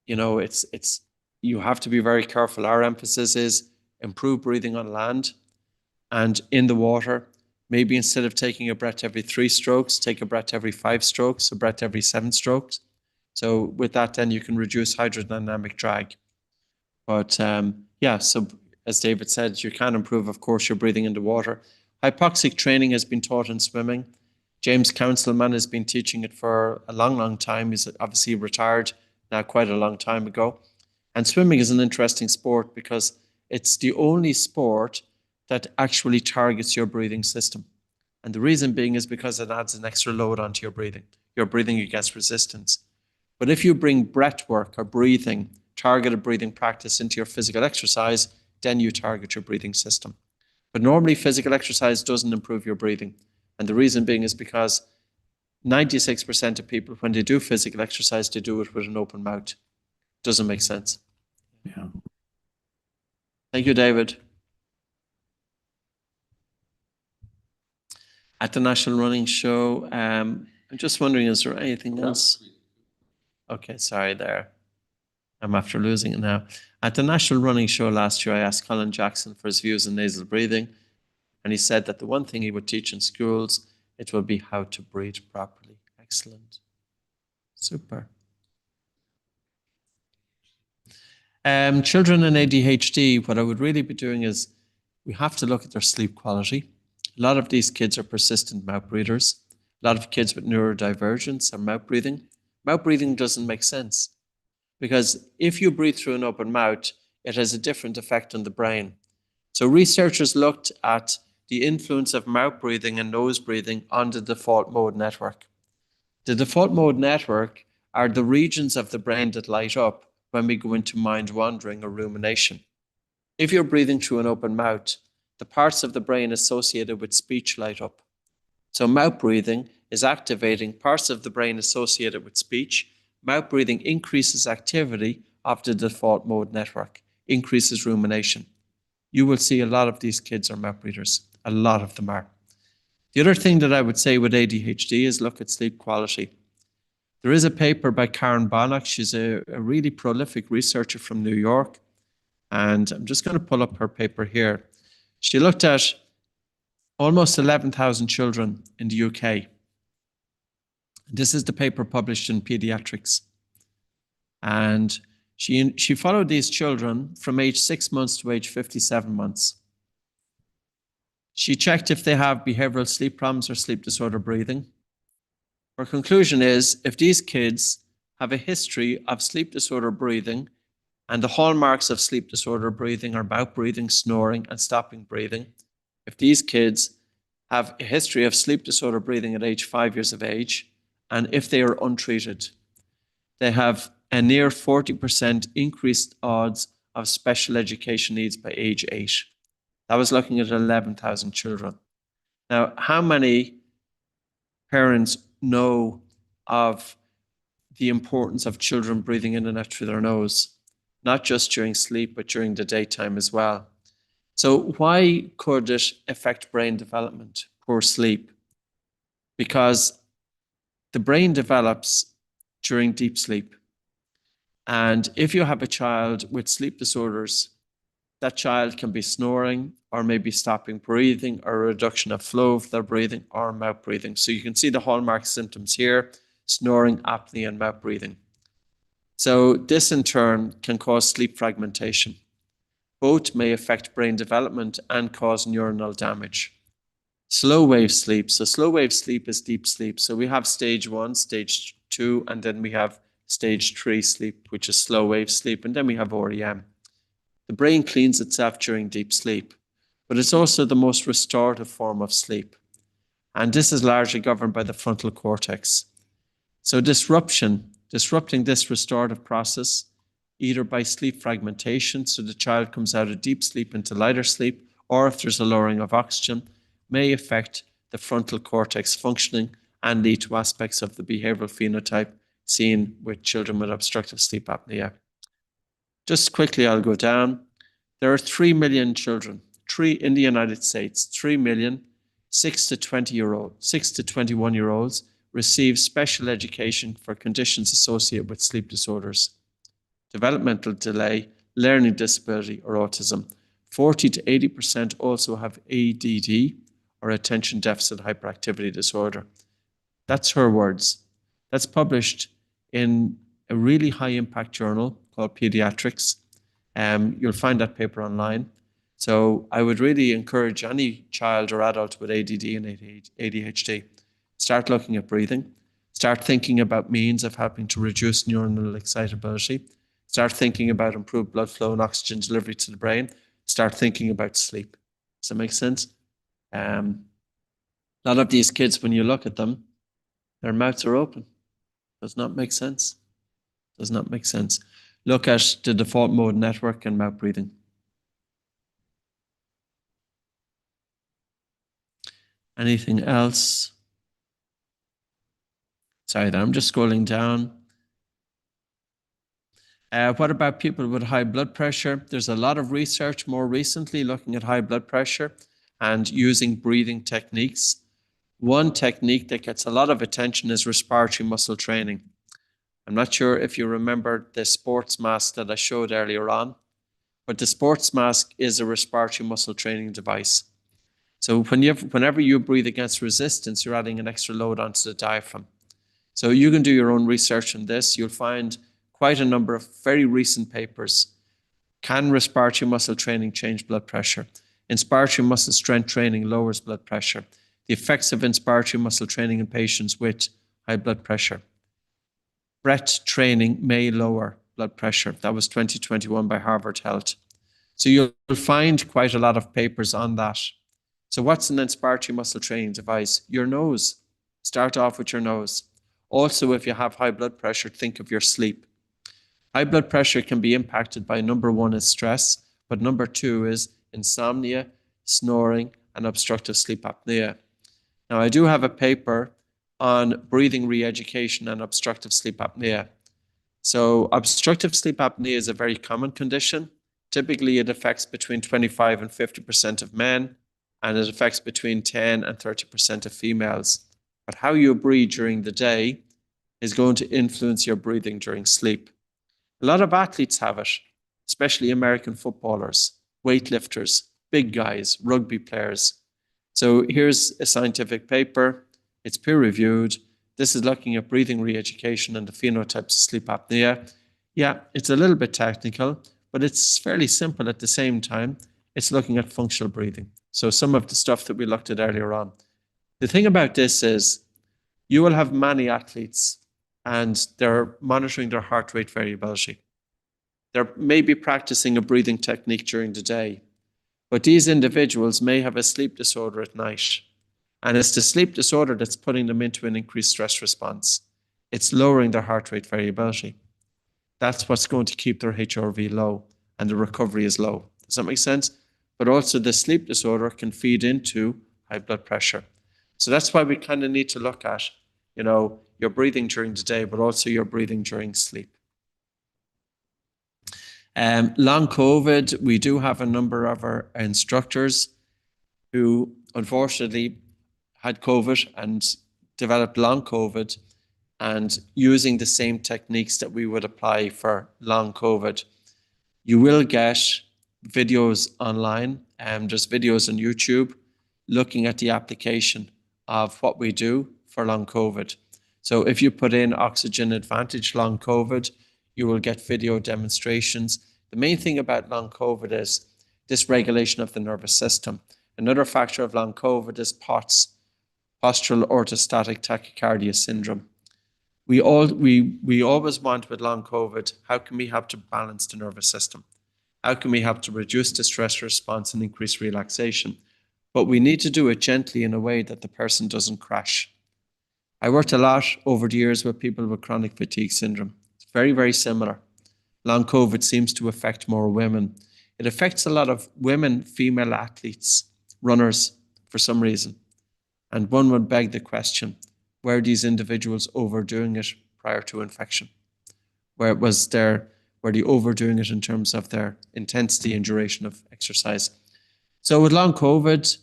you have to be very careful. Our emphasis is improve breathing on land and in the water. Maybe instead of taking a breath every 3 strokes, take a breath every 5 strokes, a breath every 7 strokes. So with that, then you can reduce hydrodynamic drag. But so as David said, you can improve, of course, your breathing in the water. Hypoxic training has been taught in swimming. James Councilman has been teaching it for a long, long time. He's obviously retired now quite a long time ago. And swimming is an interesting sport because it's the only sport that actually targets your breathing system. And the reason being is because it adds an extra load onto your breathing. You're breathing against resistance. But if you bring breath work or breathing, targeted breathing practice into your physical exercise, then you target your breathing system. But normally physical exercise doesn't improve your breathing. And the reason being is because 96% of people, when they do physical exercise, they do it with an open mouth. Doesn't make sense. Yeah. Thank you, David. At the National Running Show, I'm just wondering, is there anything else? Okay, sorry there. I'm after losing it now. At the National Running Show last year, I asked Colin Jackson for his views on nasal breathing. And he said that the one thing he would teach in schools, it will be how to breathe properly. Excellent. Super. Children in ADHD, what I would really be doing is we have to look at their sleep quality. A lot of these kids are persistent mouth breathers. A lot of kids with neurodivergence are mouth breathing. Mouth breathing doesn't make sense because if you breathe through an open mouth, it has a different effect on the brain. So researchers looked at the influence of mouth breathing and nose breathing on the default mode network. The default mode network are the regions of the brain that light up when we go into mind wandering or rumination. If you're breathing through an open mouth, the parts of the brain associated with speech light up. So mouth breathing is activating parts of the brain associated with speech. Mouth breathing increases activity of the default mode network, increases rumination. You will see a lot of these kids are mouth breathers. A lot of them are. The other thing that I would say with ADHD is look at sleep quality. There is a paper by Karen Bannock. She's a really prolific researcher from New York. And I'm just going to pull up her paper here. She looked at almost 11,000 children in the UK. This is the paper published in Pediatrics. And she followed these children from age 6 months to age 57 months. She checked if they have behavioral sleep problems or sleep disorder breathing. Her conclusion is if these kids have a history of sleep disorder breathing, and the hallmarks of sleep disorder breathing are mouth breathing, snoring, and stopping breathing, if these kids have a history of sleep disorder breathing at age 5 years of age, and if they are untreated, they have a near 40% increased odds of special education needs by age 8. That was looking at 11,000 children. Now, how many parents know of the importance of children breathing in and out through their nose, not just during sleep, but during the daytime as well? So why could it affect brain development, poor sleep? Because the brain develops during deep sleep. And if you have a child with sleep disorders, that child can be snoring or maybe stopping breathing or a reduction of flow of their breathing or mouth breathing. So you can see the hallmark symptoms here: snoring, apnea, and mouth breathing. So this in turn can cause sleep fragmentation. Both may affect brain development and cause neuronal damage. Slow wave sleep. So slow wave sleep is deep sleep. So we have stage 1, stage 2, and then we have stage 3 sleep, which is slow wave sleep, and then we have REM. The brain cleans itself during deep sleep, but it's also the most restorative form of sleep. And this is largely governed by the frontal cortex. So disrupting this restorative process, either by sleep fragmentation, so the child comes out of deep sleep into lighter sleep, or if there's a lowering of oxygen, may affect the frontal cortex functioning and lead to aspects of the behavioral phenotype seen with children with obstructive sleep apnea. Just quickly, I'll go down. There are 3 million children, in the United States, 3 million 6 to 21-year-olds receive special education for conditions associated with sleep disorders, developmental delay, learning disability, or autism. 40 to 80% also have ADD, or attention deficit hyperactivity disorder. That's her words. That's published in a really high impact journal called Pediatrics. You'll find that paper online. So I would really encourage any child or adult with ADD and ADHD, start looking at breathing, start thinking about means of helping to reduce neuronal excitability, start thinking about improved blood flow and oxygen delivery to the brain, start thinking about sleep. Does that make sense? A lot of these kids, when you look at them, their mouths are open. Does not make sense. Does not make sense. Look at the default mode network and mouth breathing. Anything else? Sorry, I'm just scrolling down. What about people with high blood pressure? There's a lot of research more recently looking at high blood pressure and using breathing techniques. One technique that gets a lot of attention is respiratory muscle training. I'm not sure if you remember the sports mask that I showed earlier on, but the sports mask is a respiratory muscle training device. So whenever you breathe against resistance, you're adding an extra load onto the diaphragm. So you can do your own research on this. You'll find quite a number of very recent papers. Can respiratory muscle training change blood pressure? Inspiratory muscle strength training lowers blood pressure. The effects of inspiratory muscle training in patients with high blood pressure. Breath training may lower blood pressure. That was 2021 by Harvard Health. So you'll find quite a lot of papers on that. So what's an inspiratory muscle training device? Your nose. Start off with your nose. Also, if you have high blood pressure, think of your sleep. High blood pressure can be impacted by number one is stress, but number two is insomnia, snoring, and obstructive sleep apnea. Now, I do have a paper on breathing re-education and obstructive sleep apnea. So obstructive sleep apnea is a very common condition. Typically, it affects between 25 and 50% of men, and it affects between 10 and 30% of females. But how you breathe during the day is going to influence your breathing during sleep. A lot of athletes have it, especially American footballers, weightlifters, big guys, rugby players. So here's a scientific paper. It's peer-reviewed. This is looking at breathing re-education and the phenotypes of sleep apnea. Yeah, it's a little bit technical, but it's fairly simple at the same time. It's looking at functional breathing. So some of the stuff that we looked at earlier on. The thing about this is you will have many athletes and they're monitoring their heart rate variability. They're maybe practicing a breathing technique during the day, but these individuals may have a sleep disorder at night. And it's the sleep disorder that's putting them into an increased stress response. It's lowering their heart rate variability. That's what's going to keep their HRV low and the recovery is low. Does that make sense? But also the sleep disorder can feed into high blood pressure. So that's why we kind of need to look at, your breathing during the day, but also your breathing during sleep. Long COVID, we do have a number of our instructors who unfortunately had COVID and developed long COVID, and using the same techniques that we would apply for long COVID. You will get videos online, and there's videos on YouTube looking at the application of what we do for long COVID. So if you put in Oxygen Advantage long COVID, you will get video demonstrations. The main thing about long COVID is dysregulation of the nervous system. Another factor of long COVID is POTS, postural orthostatic tachycardia syndrome. We always want with long COVID, how can we help to balance the nervous system? How can we help to reduce the stress response and increase relaxation? But we need to do it gently in a way that the person doesn't crash. I worked a lot over the years with people with chronic fatigue syndrome. It's very, very similar. Long COVID seems to affect more women. It affects a lot of women, female athletes, runners, for some reason. And one would beg the question, were these individuals overdoing it prior to infection? Were they overdoing it in terms of their intensity and duration of exercise? So with long COVID,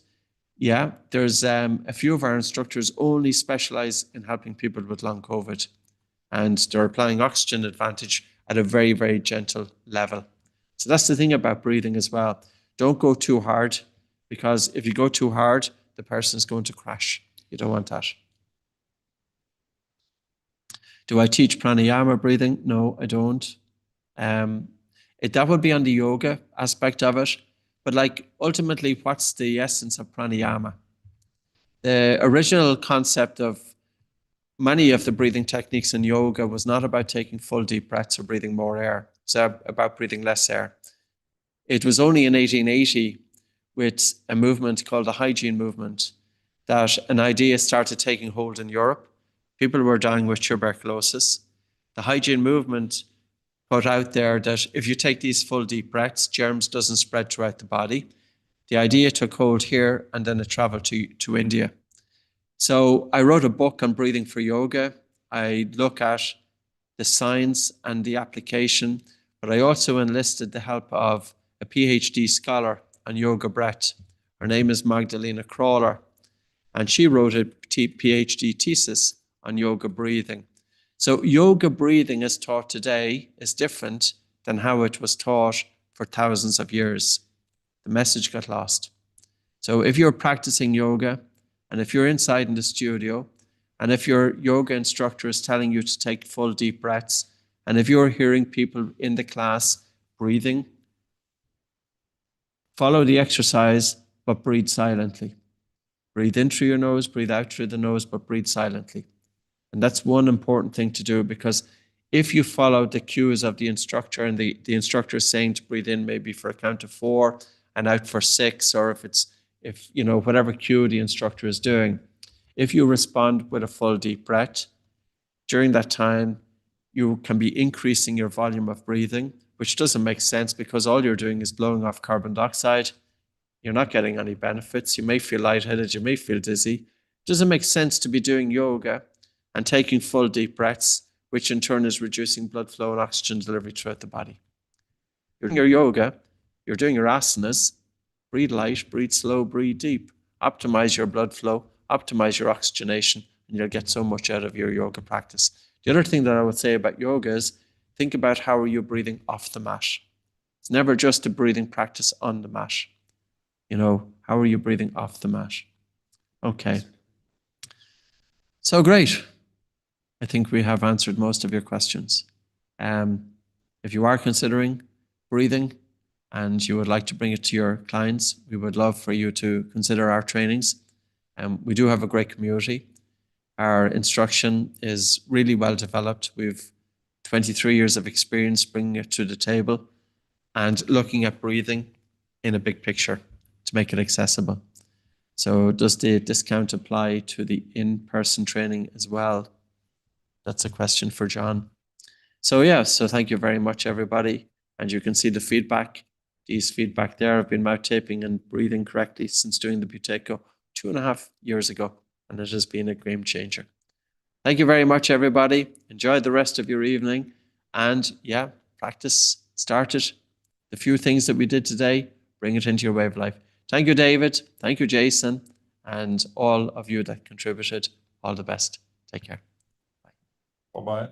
yeah, there's a few of our instructors only specialize in helping people with long COVID, and they're applying Oxygen Advantage at a very, very gentle level. So that's the thing about breathing as well. Don't go too hard, because if you go too hard, the person is going to crash. You don't want that. Do I teach pranayama breathing? No, I don't. That would be on the yoga aspect of it. But ultimately, what's the essence of pranayama? The original concept of many of the breathing techniques in yoga was not about taking full deep breaths or breathing more air. It's about breathing less air. It was only in 1880 with a movement called the hygiene movement that an idea started taking hold in Europe. People were dying with tuberculosis. The hygiene movement put out there that if you take these full deep breaths, germs doesn't spread throughout the body. The idea took hold here, and then it traveled to India. So I wrote a book on breathing for yoga. I look at the science and the application, but I also enlisted the help of a PhD scholar on yoga breath. Her name is Magdalena Crawler, and she wrote a PhD thesis on yoga breathing. So yoga breathing as taught today is different than how it was taught for thousands of years. The message got lost. So if you're practicing yoga, and if you're inside in the studio, and if your yoga instructor is telling you to take full deep breaths, and if you're hearing people in the class breathing, follow the exercise, but breathe silently. Breathe in through your nose, breathe out through the nose, but breathe silently. And that's one important thing to do, because if you follow the cues of the instructor, and the instructor is saying to breathe in maybe for a count of 4 and out for 6, or if whatever cue the instructor is doing, if you respond with a full deep breath, during that time, you can be increasing your volume of breathing, which doesn't make sense because all you're doing is blowing off carbon dioxide. You're not getting any benefits. You may feel lightheaded. You may feel dizzy. It doesn't make sense to be doing yoga and taking full deep breaths, which in turn is reducing blood flow and oxygen delivery throughout the body. You're doing your yoga, you're doing your asanas. Breathe light, breathe slow, breathe deep. Optimize your blood flow, optimize your oxygenation, and you'll get so much out of your yoga practice. The other thing that I would say about yoga is think about how are you breathing off the mat. It's never just a breathing practice on the mat. You know, how are you breathing off the mat? Okay. So great. I think we have answered most of your questions. If you are considering breathing and you would like to bring it to your clients, we would love for you to consider our trainings. We do have a great community. Our instruction is really well developed. We've 23 years of experience bringing it to the table and looking at breathing in a big picture to make it accessible. So does the discount apply to the in-person training as well? That's a question for John. So yeah, so thank you very much, everybody. And you can see the feedback. These feedback there. I've been mouth taping and breathing correctly since doing the Buteco 2.5 years ago, and it has been a game changer. Thank you very much, everybody. Enjoy the rest of your evening. And yeah, practice started. The few things that we did today, bring it into your way of life. Thank you, David. Thank you, Jason. And all of you that contributed. All the best. Take care. Bye-bye.